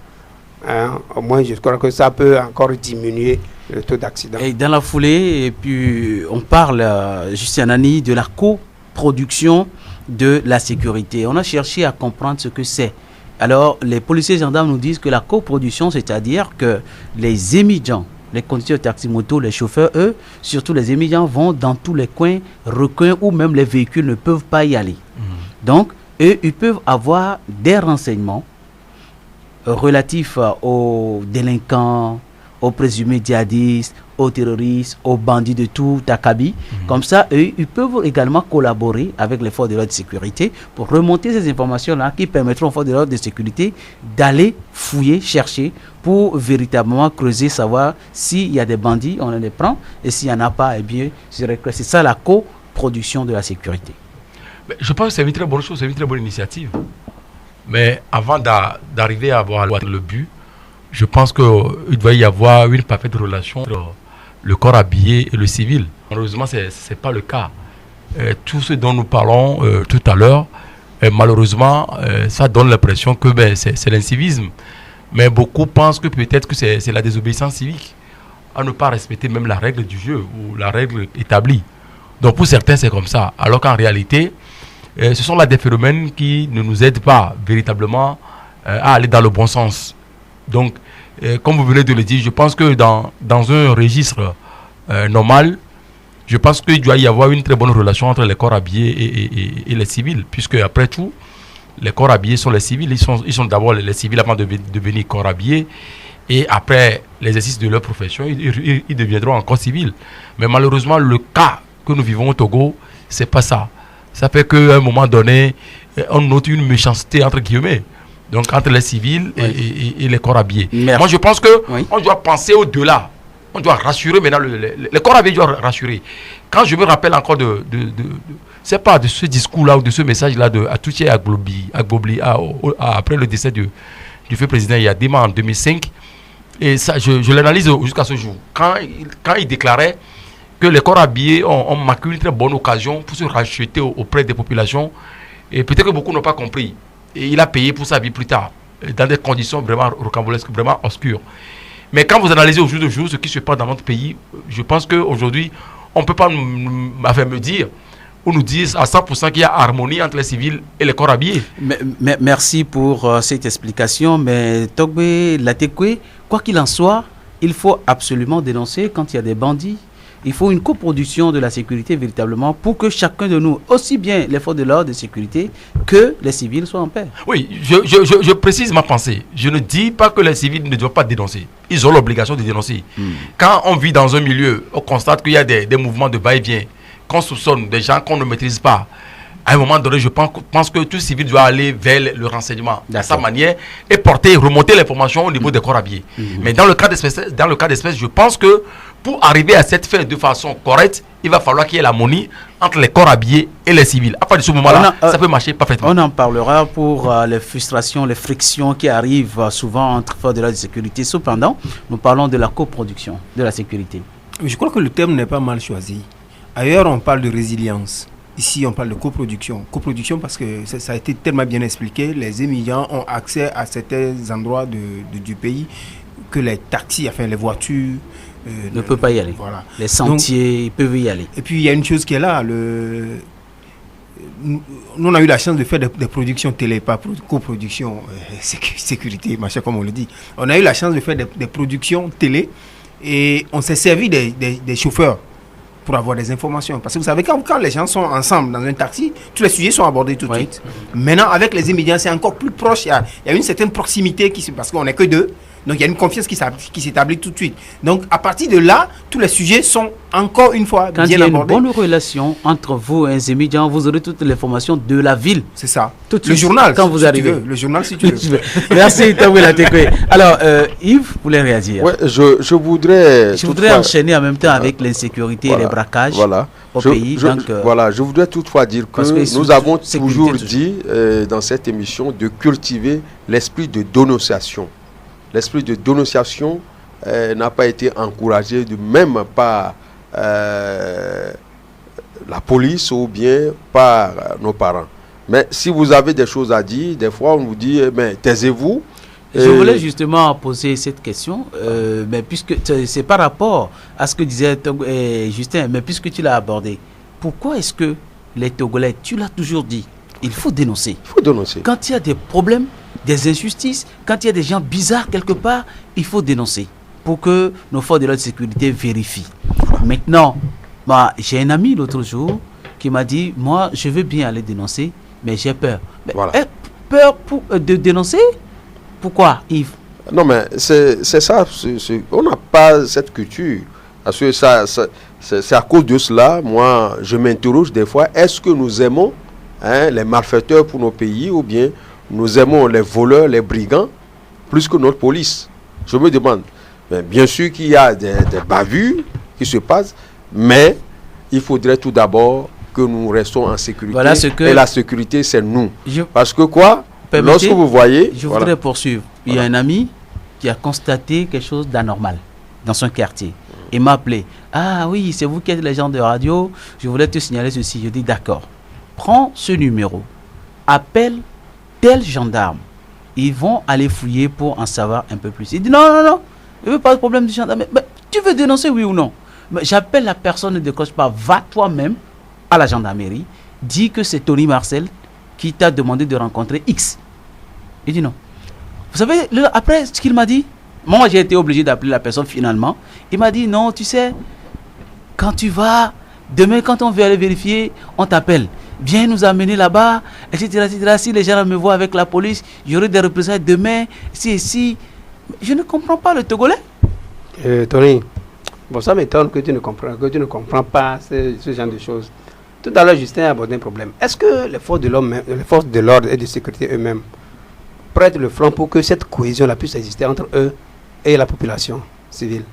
H: hein, au moins je crois que ça peut encore diminuer le taux d'accident.
A: Et dans la foulée, et puis on parle, Justin Nani, de la coproduction de la sécurité. On a cherché à comprendre ce que c'est. Alors les policiers gendarmes nous disent que la coproduction, c'est-à-dire que les émigrants, les conducteurs de taxi-moto, les chauffeurs, eux, surtout les émigrants, vont dans tous les coins, recoins où même les véhicules ne peuvent pas y aller. Donc, eux, ils peuvent avoir des renseignements relatifs aux délinquants, aux présumés djihadistes, aux terroristes, aux bandits de tout acabit. Comme ça, eux, ils peuvent également collaborer avec les forces de l'ordre de sécurité pour remonter ces informations-là qui permettront aux forces de l'ordre de sécurité d'aller fouiller, chercher pour véritablement creuser, savoir s'il y a des bandits, on les prend, et s'il n'y en a pas, eh bien, c'est ça la coproduction de la sécurité.
E: Mais je pense que c'est une très bonne chose, c'est une très bonne initiative. Mais avant d'arriver à avoir le but, je pense qu'il doit y avoir une parfaite relation entre le corps habillé et le civil. Malheureusement, ce n'est pas le cas. Tout ce dont nous parlons tout à l'heure, malheureusement, ça donne l'impression que c'est l'incivisme. Mais beaucoup pensent que peut-être que c'est la désobéissance civique, à ne pas respecter même la règle du jeu ou la règle établie. Donc pour certains, c'est comme ça. Alors qu'en réalité, ce sont là des phénomènes qui ne nous aident pas véritablement à aller dans le bon sens. Donc, comme vous venez de le dire, je pense que dans un registre normal, je pense qu'il doit y avoir une très bonne relation entre les corps habillés et les civils, puisque après tout, les corps habillés sont les civils, ils sont d'abord les civils avant de devenir corps habillés, et après l'exercice de leur profession, ils deviendront encore civils. Mais malheureusement, le cas que nous vivons au Togo, c'est pas ça. Ça fait qu'à un moment donné, on note une méchanceté entre guillemets. Donc entre les civils et les corps habillés. Merci. Moi je pense qu'on doit penser au-delà. On doit rassurer maintenant, les corps habillés doivent rassurer. Quand je me rappelle encore c'est pas de ce discours-là ou de ce message-là de Atouché Agbobli, après le décès du feu président Yadima en 2005, et ça je l'analyse jusqu'à ce jour. Quand il déclarait que les corps habillés ont manqué une très bonne occasion pour se racheter auprès des populations, et peut-être que beaucoup n'ont pas compris. Et il a payé pour sa vie plus tard, dans des conditions vraiment rocambolesques, vraiment obscures. Mais quand vous analysez au jour le jour ce qui se passe dans notre pays, je pense qu'aujourd'hui, on ne peut pas me dire où nous disent à 100% qu'il y a harmonie entre les civils et les corps habillés.
A: Merci pour cette explication, mais Togbe Latekwe, quoi qu'il en soit, il faut absolument dénoncer quand il y a des bandits. Il faut une coproduction de la sécurité véritablement pour que chacun de nous, aussi bien les forces de l'ordre de sécurité que les civils, soient en paix.
E: Oui, je précise ma pensée. Je ne dis pas que les civils ne doivent pas dénoncer. Ils ont l'obligation de dénoncer. Quand on vit dans un milieu, on constate qu'il y a des mouvements de va-et-vient, qu'on soupçonne des gens qu'on ne maîtrise pas. À un moment donné, je pense que tout civil doit aller vers le renseignement de sa manière et remonter l'information au niveau des corps habillés. Mais dans le cas d'espèce, je pense que pour arriver à cette fin de façon correcte, il va falloir qu'il y ait l'harmonie entre les corps habillés et les civils. À partir de ce moment-là, ça peut marcher parfaitement.
A: On en parlera pour les frustrations, les frictions qui arrivent souvent entre forces de la sécurité. Cependant, nous parlons de la coproduction de la sécurité.
D: Je crois que le terme n'est pas mal choisi. Ailleurs, on parle de résilience. Ici, on parle de coproduction. Coproduction parce que ça a été tellement bien expliqué. Les émigrants ont accès à certains endroits du pays que les taxis, enfin les voitures...
A: ne peuvent pas y aller.
D: Voilà.
A: Les sentiers, ils peuvent y aller.
D: Et puis, il y a une chose qui est là. Nous, on a eu la chance de faire des productions télé, pas coproduction, sécurité, machin, comme on le dit. On a eu la chance de faire des productions télé et on s'est servi des chauffeurs pour avoir des informations. Parce que vous savez, quand les gens sont ensemble dans un taxi, tous les sujets sont abordés tout de suite. Maintenant, avec les immédiats, c'est encore plus proche. Il y a une certaine proximité parce qu'on n'est que deux. Donc, il y a une confiance qui s'établit tout de suite. Donc, à partir de là, tous les sujets sont encore une fois
A: quand
D: bien abordés.
A: Quand il y a une bonne relation entre vous et les immédiats, vous aurez toutes les informations de la ville.
D: C'est ça.
A: Tout de
D: le
A: suite,
D: journal,
A: quand vous arrivez.
D: Le journal, si tu veux.
A: Merci, Togbe Latekwe. Alors, Yves, vous voulez réagir?
C: Ouais, je voudrais
A: enchaîner en même temps avec l'insécurité et les braquages au pays.
C: Je voudrais toutefois dire que nous avons toujours dit dans cette émission de cultiver l'esprit de dénonciation. L'esprit de dénonciation n'a pas été encouragé même par la police ou bien par nos parents. Mais si vous avez des choses à dire, des fois on vous dit, mais taisez-vous.
A: Je voulais justement poser cette question, mais puisque c'est par rapport à ce que disait Justin, mais puisque tu l'as abordé, pourquoi est-ce que les Togolais, tu l'as toujours dit, il faut dénoncer.
C: Il faut dénoncer.
A: Quand il y a des problèmes, des injustices, quand il y a des gens bizarres quelque part, il faut dénoncer pour que nos forces de sécurité vérifient. Maintenant, j'ai un ami l'autre jour qui m'a dit, moi je veux bien aller dénoncer, mais j'ai peur. Mais, peur de dénoncer? Pourquoi, Yves?
C: Non, mais c'est ça, on n'a pas cette culture. Parce que c'est à cause de cela, moi je m'interroge des fois, est-ce que nous aimons les malfaiteurs pour nos pays ou bien nous aimons les voleurs, les brigands, plus que notre police? Je me demande. Mais bien sûr qu'il y a des bavures qui se passent, mais il faudrait tout d'abord que nous restons en sécurité.
A: Voilà
C: et la sécurité, c'est nous. Parce que quoi? Lorsque vous voyez...
A: Je voudrais poursuivre. Il y a un ami qui a constaté quelque chose d'anormal dans son quartier. Il m'a appelé. Ah oui, c'est vous qui êtes les gens de radio. Je voulais te signaler ceci. Je dis d'accord. Prends ce numéro. Appelle tel gendarme. Ils vont aller fouiller pour en savoir un peu plus. Il dit non. Il ne veut pas de problème de gendarme. Mais tu veux dénoncer, oui ou non? J'appelle la personne, ne décroche pas. Va toi-même à la gendarmerie. Dis que c'est Tony Marcel qui t'a demandé de rencontrer X. Il dit non. Vous savez, après ce qu'il m'a dit, moi j'ai été obligé d'appeler la personne finalement. Il m'a dit non, tu sais, quand tu vas, demain quand on veut aller vérifier, on t'appelle. Viens nous amener là-bas, etc., etc. Si les gens me voient avec la police, j'aurai des représailles demain, si. Je ne comprends pas le Togolais.
H: Tony, bon, ça m'étonne que tu ne comprends pas ce genre de choses. Tout à l'heure, Justin a abordé un problème. Est-ce que les forces de l'ordre et de sécurité eux-mêmes prêtent le flanc pour que cette cohésion-là puisse exister entre eux et la population civile?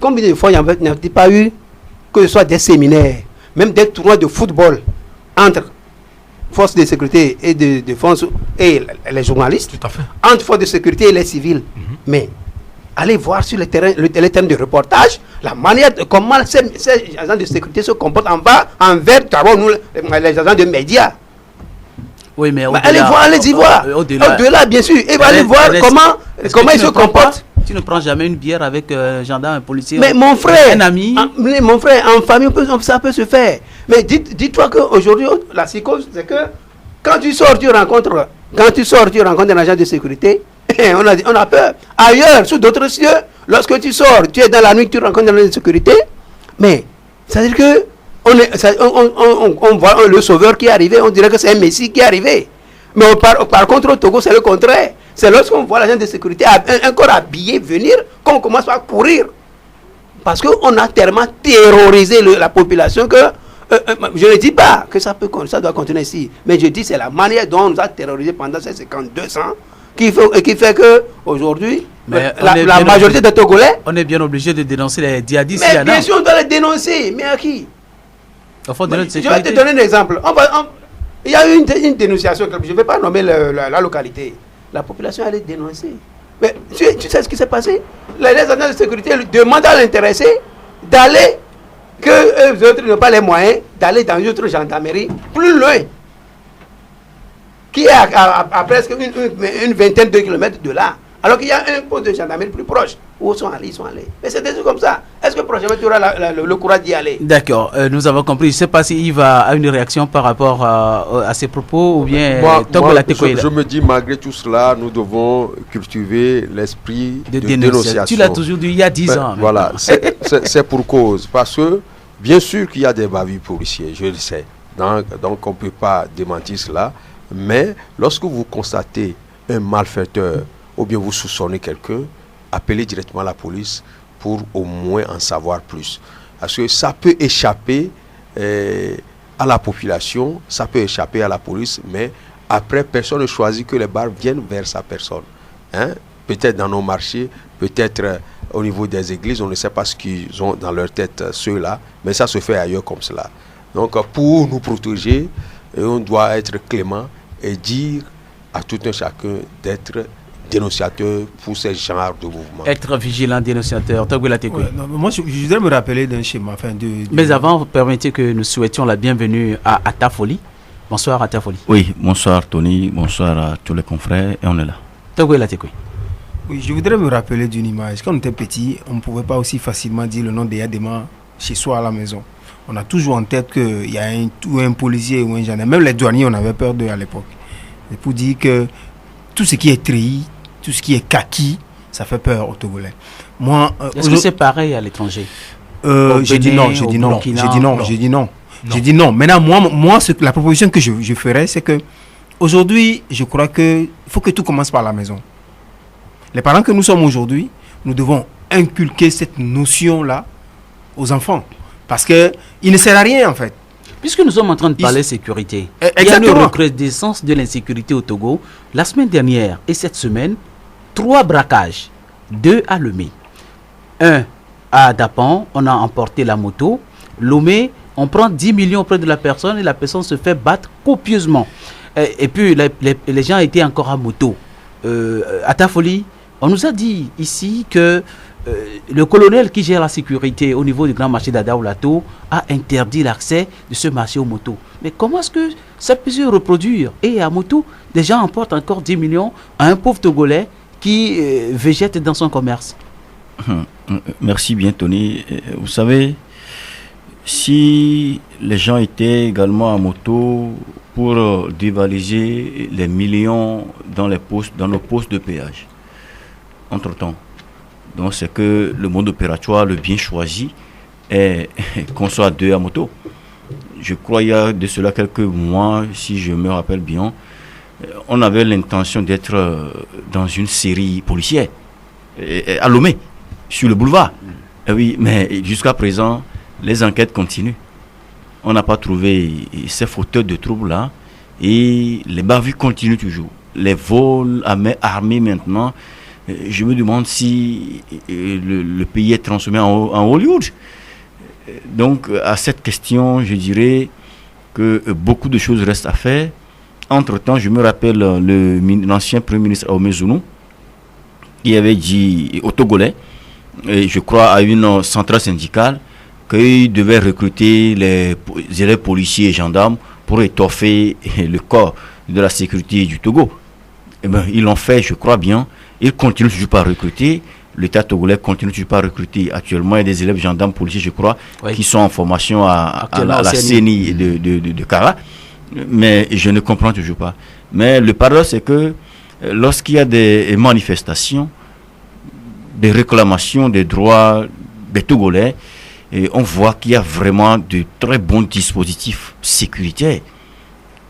H: Combien de fois il n'y a pas eu que ce soit des séminaires, même des tournois de football entre forces de sécurité et de défense et les journalistes,
E: tout à fait,
H: entre forces de sécurité et les civils. Mais allez voir sur le terrain de reportage la manière comment ces agents de sécurité se comportent envers nous, les agents de médias.
A: Oui, mais
H: allez y voir. Au-delà, bien sûr. Et allez voir comment ils se comportent
A: tu ne prends jamais une bière avec un gendarme, un policier,
H: mais mon frère,
A: un ami.
H: Mon frère, en famille, ça peut se faire. Mais dis-toi qu'aujourd'hui, la psychose, c'est que quand tu sors, tu rencontres un agent de sécurité, on a peur. Ailleurs, sous d'autres cieux, lorsque tu sors, tu es dans la nuit, tu rencontres un agent de sécurité, mais c'est-à-dire que on voit le sauveur qui est arrivé, on dirait que c'est un messie qui est arrivé. Mais par contre, au Togo, c'est le contraire. C'est lorsqu'on voit l'agent de sécurité, un corps habillé venir, qu'on commence à courir. Parce qu'on a tellement terrorisé la population que, je ne dis pas que ça doit continuer ici, mais je dis c'est la manière dont on nous a terrorisé pendant ces 52 ans qui fait qu'aujourd'hui, la majorité des Togolais...
A: On est bien obligé de dénoncer les djihadistes.
H: Mais bien sûr, on doit les dénoncer. Mais à qui? Je vais te donner un exemple. Il y a eu une dénonciation, je ne vais pas nommer la localité. La population allait dénoncer. Mais tu sais ce qui s'est passé? Les agents de sécurité demandent à l'intéressé d'aller, que eux autres n'ont pas les moyens, d'aller dans une autre gendarmerie plus loin, qui est à presque une vingtaine de kilomètres de là. Alors qu'il y a un poste de gendarmerie plus proche. Où ils sont allés. Mais c'est des trucs comme ça. Est-ce que prochainement tu auras le courage d'y aller?
A: D'accord, nous avons compris. Je ne sais pas si Yves a une réaction par rapport à ces propos ou bien...
C: je me dis, malgré tout cela, nous devons cultiver l'esprit de dénonciation.
A: Tu l'as toujours dit il y a 10 ans.
C: Voilà, c'est pour cause. Parce que, bien sûr qu'il y a des bavures policiers, je le sais. Donc on ne peut pas démentir cela. Mais lorsque vous constatez un malfaiteur ou bien vous soupçonnez quelqu'un, appelez directement la police pour au moins en savoir plus. Parce que ça peut échapper à la population, ça peut échapper à la police, mais après, personne ne choisit que les balles viennent vers sa personne. Hein? Peut-être dans nos marchés, peut-être au niveau des églises, on ne sait pas ce qu'ils ont dans leur tête, ceux-là, mais ça se fait ailleurs comme cela. Donc, pour nous protéger, on doit être clément et dire à tout un chacun d'être dénonciateur pour ce genre de mouvement.
A: Être vigilant, dénonciateur.
D: Moi, je voudrais me rappeler d'un schéma.
A: Mais avant, permettez que nous souhaitions la bienvenue à Atafoli. Bonsoir Atafoli.
I: Oui, bonsoir Tony, bonsoir à tous les confrères, et on est là.
D: Oui, je voudrais me rappeler d'une image. Quand on était petit, on ne pouvait pas aussi facilement dire le nom des Yadema chez soi à la maison. On a toujours en tête qu'il y a un policier ou un gendarme. Même les douaniers, on avait peur d'eux à l'époque. C'est pour dire que tout ce qui est treillis, tout ce qui est kaki, ça fait peur aux Togolais.
A: Est-ce que c'est pareil à l'étranger?
D: J'ai dit non. Maintenant, moi la proposition que je ferais, c'est que aujourd'hui, je crois qu'il faut que tout commence par la maison. Les parents que nous sommes aujourd'hui, nous devons inculquer cette notion-là aux enfants. Parce qu'il ne sert à rien, en fait.
A: Puisque nous sommes en train de parler sécurité, il y a une recrudescence de l'insécurité au Togo. La semaine dernière et cette semaine, 3 braquages, 2 à Lomé. 1 à Dapan, on a emporté la moto. Lomé, on prend 10 millions auprès de la personne et la personne se fait battre copieusement. Et puis les gens étaient encore à moto. À Tafoli, on nous a dit ici que le colonel qui gère la sécurité au niveau du grand marché d'Adaoulato a interdit l'accès de ce marché aux motos. Mais comment est-ce que ça peut se reproduire? Et à moto, des gens emportent encore 10 millions à un pauvre Togolais qui végète dans son commerce.
I: Merci bien Tony. Vous savez, si les gens étaient également à moto pour dévaliser les millions dans nos postes de péage, entre-temps, donc c'est que le mode opératoire, le bien choisi, est qu'on soit 2 à moto. Je crois il y a de cela quelques mois, si je me rappelle bien, on avait l'intention d'être dans une série policière à Lomé, sur le boulevard. Et oui, mais jusqu'à présent, les enquêtes continuent. On n'a pas trouvé ces fauteurs de troubles-là et les bavures continuent toujours. Les vols à main armée maintenant, je me demande si le pays est transformé en Hollywood. Donc, à cette question, je dirais que beaucoup de choses restent à faire. Entre-temps, je me rappelle l'ancien Premier ministre Aomé Zounou qui avait dit aux Togolais, et je crois à une centrale syndicale, qu'il devait recruter les élèves policiers et gendarmes pour étoffer le corps de la sécurité du Togo. Eh bien, ils l'ont fait, je crois bien. Ils continuent toujours pas à recruter. L'État togolais continue toujours pas à recruter. Actuellement, il y a des élèves gendarmes policiers, je crois, qui sont en formation à la CNI de Kara. Mais je ne comprends toujours pas. Mais le paradoxe, c'est que lorsqu'il y a des manifestations, des réclamations des droits des Togolais, et on voit qu'il y a vraiment de très bons dispositifs sécuritaires.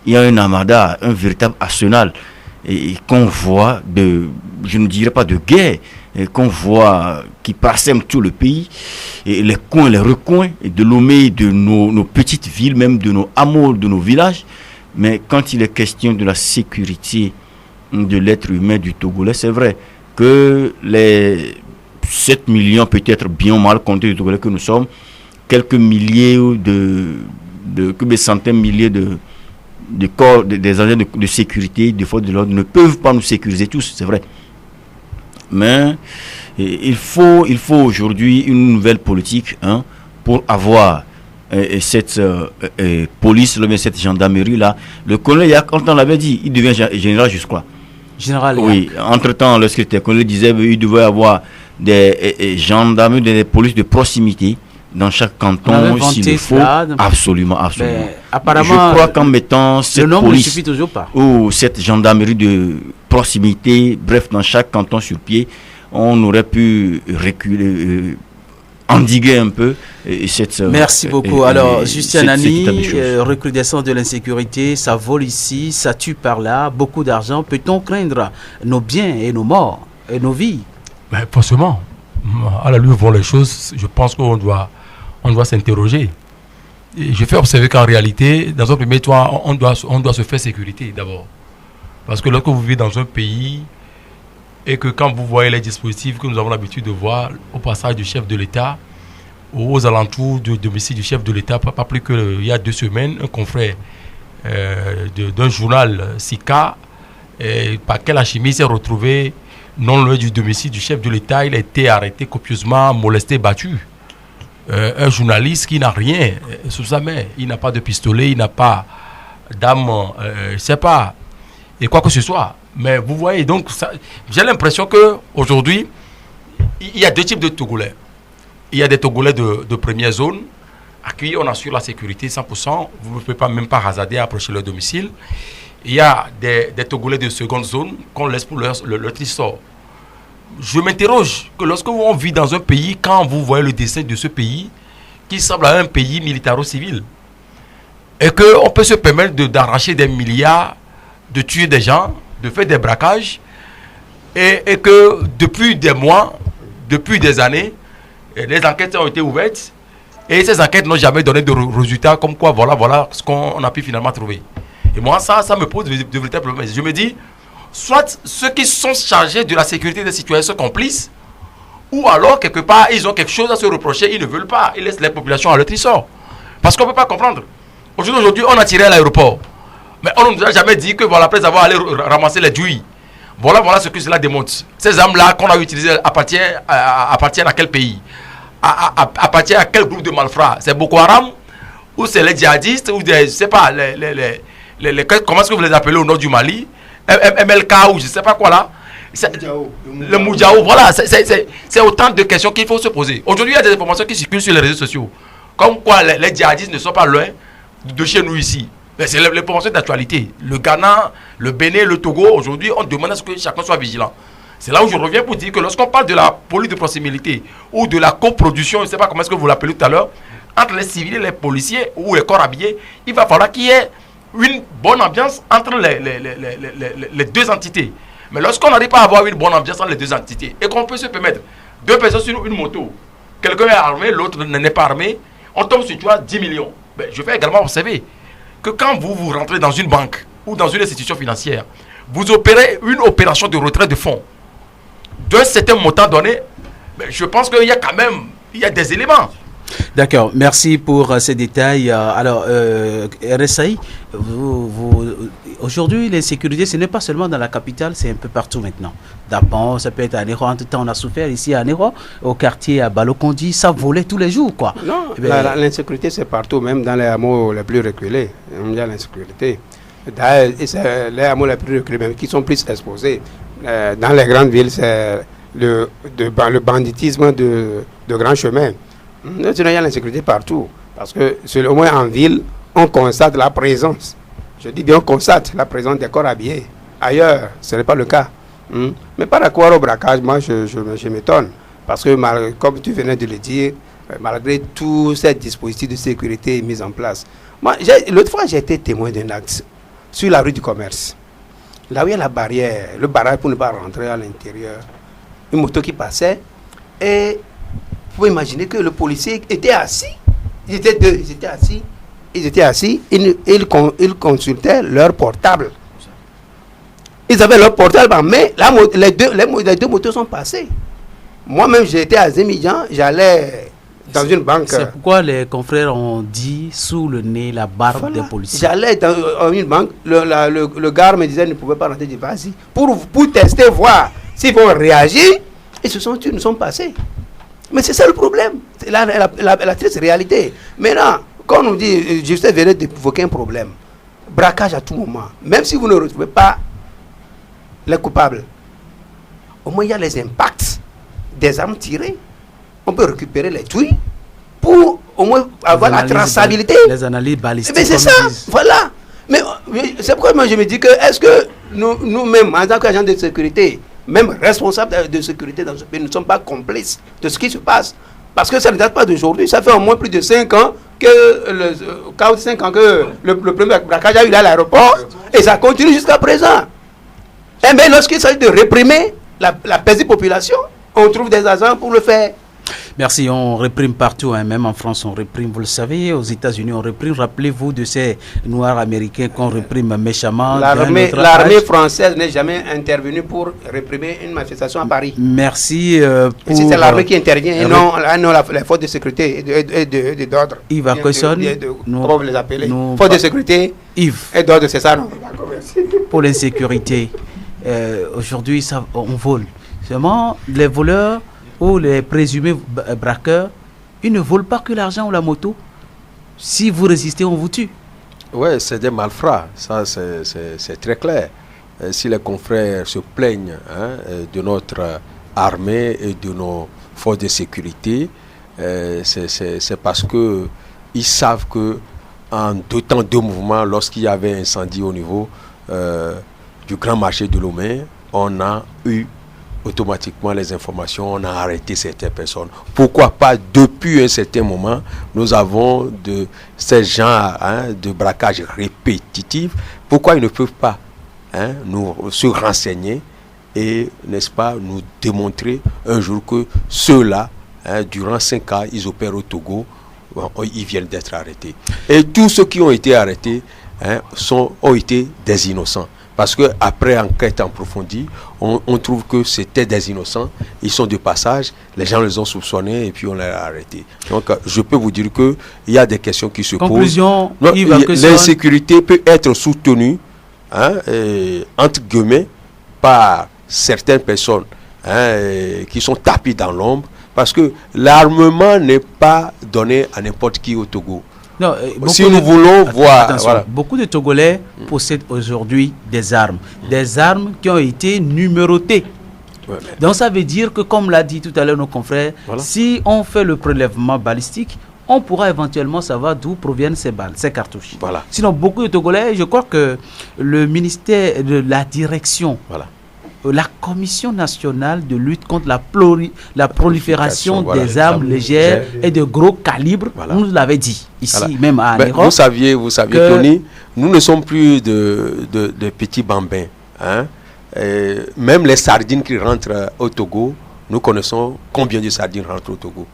I: Il y a un armada, un véritable arsenal, et qu'on voit je ne dirais pas de guerre, et qu'on voit qui parsème tout le pays, et les coins, les recoins, et de Lomé, de nos petites villes, même de nos hameaux, de nos villages. Mais quand il est question de la sécurité de l'être humain du Togolais, c'est vrai que les 7 millions, peut-être bien ou mal comptés de Togolais que nous sommes, quelques milliers des centaines de milliers de corps, des agents de sécurité, des forces de l'ordre ne peuvent pas nous sécuriser tous, c'est vrai. Mais il faut aujourd'hui une nouvelle politique pour avoir cette police, cette gendarmerie-là. Le colonel, quand on l'avait dit, il devient général jusqu'à.
A: Général.
I: Oui, entre-temps, lorsqu'il était colonel, il disait qu'il devait avoir des gendarmes, des polices de proximité dans chaque canton, s'il le faut. Absolument.
A: Apparemment,
I: je crois qu'en mettant cette police
A: ne suffit toujours pas.
I: Ou cette gendarmerie de proximité, bref, dans chaque canton sur pied, on aurait pu reculer, endiguer un peu cette...
A: Merci beaucoup. Alors, Justin Nani, recrudescence de l'insécurité, ça vole ici, ça tue par là, beaucoup d'argent. Peut-on craindre nos biens et nos morts et nos vies?
E: Forcément. À la lueur vont les choses, je pense qu'on doit s'interroger. Et je fais observer qu'en réalité, dans un premier temps, on doit se faire sécurité d'abord. Parce que lorsque vous vivez dans un pays et que quand vous voyez les dispositifs que nous avons l'habitude de voir au passage du chef de l'État, aux alentours du domicile du chef de l'État, pas plus qu'il y a 2 semaines, un confrère d'un journal SICA, Paquet Hachimi s'est retrouvé non loin du domicile du chef de l'État. Il a été arrêté copieusement, molesté, battu. Un journaliste qui n'a rien sous sa main. Il n'a pas de pistolet, il n'a pas d'arme, je ne sais pas, et quoi que ce soit. Mais vous voyez, donc, j'ai l'impression qu'aujourd'hui, il y a 2 types de Togolais. Il y a des Togolais de première zone, à qui on assure la sécurité 100%. Vous ne pouvez même pas hasarder à approcher leur domicile. Il y a des Togolais de seconde zone qu'on laisse pour leur trésor. Je m'interroge que lorsque on vit dans un pays, quand vous voyez le dessin de ce pays, qui semble à un pays militaro-civil, et qu'on peut se permettre d'arracher des milliards, de tuer des gens, de faire des braquages, et que depuis des mois, depuis des années, les enquêtes ont été ouvertes, et ces enquêtes n'ont jamais donné de résultats, comme quoi voilà ce qu'on a pu finalement trouver. Et moi, ça me pose de véritables problèmes. Je me dis, soit ceux qui sont chargés de la sécurité des citoyens sont complices, ou alors, quelque part, ils ont quelque chose à se reprocher, ils ne veulent pas, ils laissent les populations à leur trésor. Parce qu'on ne peut pas comprendre. Aujourd'hui, on a tiré à l'aéroport. Mais on ne nous a jamais dit que, après avoir allé ramasser les douilles, voilà ce que cela démontre. Ces armes-là qu'on a utilisées appartiennent à quel pays? Appartiennent à quel groupe de malfrats? C'est Boko Haram? Ou c'est les djihadistes? Ou des, je ne sais pas, comment est-ce que vous les appelez au nord du Mali? MLK ou je ne sais pas quoi là. Le Moudjaou, voilà. C'est autant de questions qu'il faut se poser. Aujourd'hui, il y a des informations qui circulent sur les réseaux sociaux. Comme quoi les djihadistes ne sont pas loin de chez nous ici. Mais c'est l'information d'actualité. Le Ghana, le Bénin, le Togo, aujourd'hui, on demande à ce que chacun soit vigilant. C'est là où je reviens pour dire que lorsqu'on parle de la police de proximité ou de la coproduction, je ne sais pas comment est-ce que vous l'appelez tout à l'heure, entre les civils et les policiers ou les corps habillés, il va falloir qu'il y ait une bonne ambiance entre les 2 entités. Mais lorsqu'on n'arrive pas à avoir une bonne ambiance entre les 2 entités et qu'on peut se permettre 2 personnes sur une moto, quelqu'un est armé, l'autre n'est pas armé, on tombe sur 10 millions. Mais je vais également observer que quand vous rentrez dans une banque ou dans une institution financière, vous opérez une opération de retrait de fonds d'un certain montant donné, mais je pense qu'il y a quand même des éléments.
A: D'accord, merci pour ces détails. Alors, RSI, aujourd'hui, l'insécurité, ce n'est pas seulement dans la capitale, c'est un peu partout maintenant. D'abord, ça peut être à Néro. En tout temps, on a souffert ici à Néro, au quartier à Balokondi, ça volait tous les jours, quoi.
H: Non, l'insécurité, c'est partout, même dans les hameaux les plus reculés. Il y a l'insécurité. C'est les hameaux les plus reculés, même, qui sont plus exposés. dans les grandes villes, c'est le banditisme de grands chemins. Sinon, il y a l'insécurité partout. Parce que, au moins en ville, on constate la présence. Je dis bien, on constate la présence des corps habillés. Ailleurs, ce n'est pas le cas. Mais par rapport au braquage, moi, je m'étonne. Parce que, comme tu venais de le dire, malgré tous ces dispositifs de sécurité mis en place. Moi, l'autre fois, j'ai été témoin d'un acte sur la rue du Commerce. Là où il y a la barrière, le barrage pour ne pas rentrer à l'intérieur. Une moto qui passait. Et vous pouvez imaginer que le policier était assis. Ils étaient deux, ils étaient assis. Ils consultaient leur portable. Ils avaient leur portable en main. Les deux motos sont passées. Moi-même, j'étais à Zémidjan, j'allais dans une banque.
A: C'est pourquoi les confrères ont dit sous le nez la barbe des policiers.
H: J'allais dans une banque, le gars me disait qu'il ne pouvait pas rentrer. Je dis vas-y, pour tester, voir s'ils vont réagir. Et ils sont passés. Mais c'est ça le problème. C'est la triste réalité. Maintenant, quand on nous dit, Justin venait d'évoquer un problème, braquage à tout moment, même si vous ne retrouvez pas les coupables, au moins il y a les impacts des armes tirées. On peut récupérer les douilles pour au moins avoir la traçabilité.
A: Les analyses balistiques.
H: Mais c'est ça, voilà. Mais c'est pourquoi moi je me dis que est-ce que nous-mêmes, en tant qu'agents de sécurité, même responsables de sécurité dans ce pays, ne sommes pas complices de ce qui se passe? Parce que ça ne date pas d'aujourd'hui. Ça fait au moins plus de 5 ans que 45 ans que le premier braquage a eu à l'aéroport et ça continue jusqu'à présent. Et bien lorsqu'il s'agit de réprimer la paisible population, on trouve des agents pour le faire.
A: Merci, on réprime partout, hein. Même en France on réprime, vous le savez, aux États-Unis on réprime. Rappelez-vous de ces Noirs américains qu'on réprime méchamment.
H: L'armée française n'est jamais intervenue pour réprimer une manifestation à Paris.
A: Merci.
H: Si c'est l'armée qui intervient et non les forces de sécurité et d'ordre.
A: Yves Akwesson,
H: comment vous les appelez? Forces de sécurité
A: Yves.
H: Et d'ordre, c'est ça, non?
A: Pour l'insécurité, aujourd'hui on vole. Seulement les voleurs ou les présumés braqueurs, ils ne volent pas que l'argent ou la moto. Si vous résistez, on vous tue.
C: Oui, c'est des malfrats, ça c'est très clair. Si les confrères se plaignent de notre armée et de nos forces de sécurité, c'est parce qu'ils savent que en 2 temps 2 mouvements, lorsqu'il y avait incendie au niveau du grand marché de Lomé, on a eu automatiquement les informations, on a arrêté certaines personnes. Pourquoi pas depuis un certain moment, nous avons de ces genres de braquage répétitif. Pourquoi ils ne peuvent pas nous se renseigner et, n'est-ce pas, nous démontrer un jour que ceux-là, durant 5 ans, ils opèrent au Togo, ils viennent d'être arrêtés. Et tous ceux qui ont été arrêtés ont été des innocents. Parce qu'après enquête approfondie, on trouve que c'était des innocents. Ils sont de passage, les gens les ont soupçonnés et puis on les a arrêtés. Donc je peux vous dire qu'il y a des questions qui se posent. L'insécurité peut être soutenue, entre guillemets, par certaines personnes qui sont tapées dans l'ombre. Parce que l'armement n'est pas donné à n'importe qui au Togo.
A: Non,
C: si nous voulons voir...
A: Voilà. Beaucoup de Togolais possèdent aujourd'hui des armes qui ont été numérotées. Ouais, donc ça veut dire que, comme l'a dit tout à l'heure nos confrères, si on fait le prélèvement balistique, on pourra éventuellement savoir d'où proviennent ces balles, ces cartouches. Voilà. Sinon, beaucoup de Togolais, je crois que le ministère de la Direction... La Commission nationale de lutte contre la prolifération des armes légères et de gros calibre, nous l'avait dit ici, même à Nairobi.
C: Vous saviez Tony, nous ne sommes plus de petits bambins. Même les sardines qui rentrent au Togo, nous connaissons combien de sardines rentrent au Togo.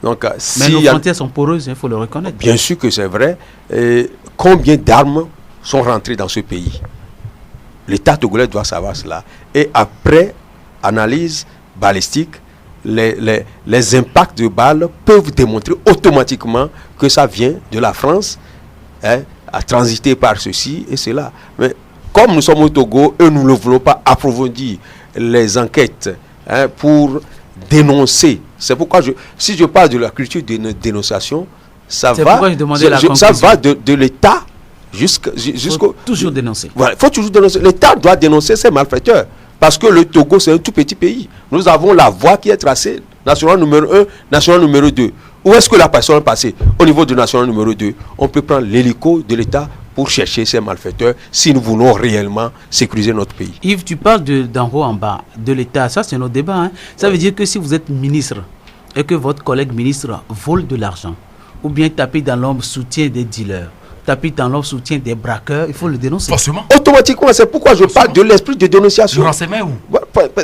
C: Donc,
A: mais nos frontières sont poreuses, il faut le reconnaître.
C: Bien sûr que c'est vrai. Combien d'armes sont rentrées dans ce pays? L'État togolais doit savoir cela. Et après analyse balistique, les impacts de balles peuvent démontrer automatiquement que ça vient de la France, à transiter par ceci et cela. Mais comme nous sommes au Togo et nous ne voulons pas approfondir les enquêtes pour dénoncer, c'est pourquoi si je parle de la culture de dénonciation, ça va de l'État jusqu'au...
A: Toujours dénoncer.
C: Voilà, il faut toujours dénoncer. L'État doit dénoncer ces malfaiteurs. Parce que le Togo, c'est un tout petit pays. Nous avons la voie qui est tracée. National numéro 1, national numéro 2. Où est-ce que la personne est passée? Au niveau du national numéro 2, on peut prendre l'hélico de l'État pour chercher ces malfaiteurs si nous voulons réellement sécuriser notre pays.
A: Yves, tu parles d'en haut en bas, de l'État. Ça, c'est notre débat. Hein. Ça veut dire que si vous êtes ministre et que votre collègue ministre vole de l'argent, ou bien tapis dans l'ombre soutien des dealers, tapis dans l'ombre soutien des braqueurs, il faut le dénoncer.
E: Forcément.
C: Automatiquement, c'est pourquoi je parle de l'esprit de dénonciation.
E: Le renseignement où?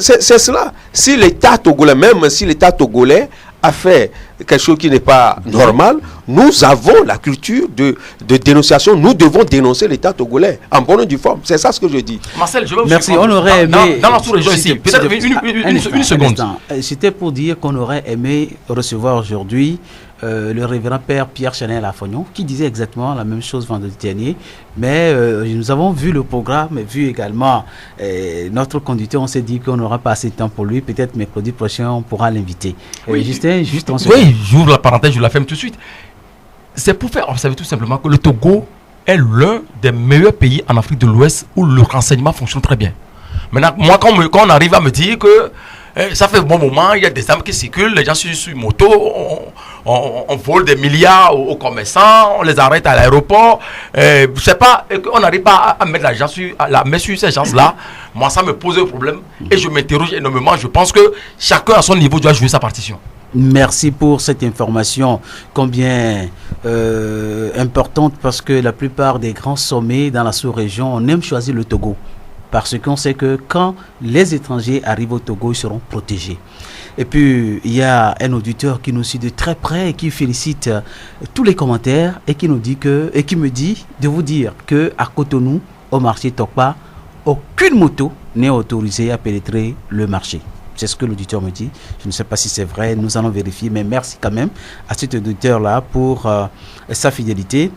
C: C'est cela. Si l'État togolais, même si l'État togolais a fait quelque chose qui n'est pas normal, nous avons la culture de dénonciation. Nous devons dénoncer l'État togolais en bonne et due forme. C'est ça ce que je dis.
E: Marcel, je veux vous
A: Merci,
E: suivre.
A: on aurait aimé...
E: Dans la sous-région ici, peut-être une seconde.
A: C'était pour dire qu'on aurait aimé recevoir aujourd'hui le révérend père Pierre Chanel Lafognon, qui disait exactement la même chose vendredi dernier. Mais nous avons vu le programme, vu également notre conducteur. On s'est dit qu'on n'aura pas assez de temps pour lui. Peut-être mercredi prochain, on pourra l'inviter.
E: Oui,
A: Justin, juste en
E: oui, j'ouvre la parenthèse, je la ferme tout de suite. C'est pour faire observer tout simplement que le Togo est l'un des meilleurs pays en Afrique de l'Ouest où le renseignement fonctionne très bien. Maintenant, moi, quand on arrive à me dire que ça fait un bon moment, il y a des armes qui circulent, les gens sur une moto, on vole des milliards aux commerçants, on les arrête à l'aéroport, je sais pas, on n'arrive pas à mettre la main sur ces gens-là, moi ça me pose un problème et je m'interroge énormément. Je pense que chacun à son niveau doit jouer sa partition.
A: Merci pour cette information combien importante, parce que la plupart des grands sommets dans la sous-région, on aime choisir le Togo. Parce qu'on sait que quand les étrangers arrivent au Togo, ils seront protégés. Et puis, il y a un auditeur qui nous suit de très près et qui félicite tous les commentaires et qui nous dit et qui me dit de vous dire qu'à Cotonou, au marché Tokpa, aucune moto n'est autorisée à pénétrer le marché. C'est ce que l'auditeur me dit. Je ne sais pas si c'est vrai, nous allons vérifier, mais merci quand même à cet auditeur-là pour sa fidélité.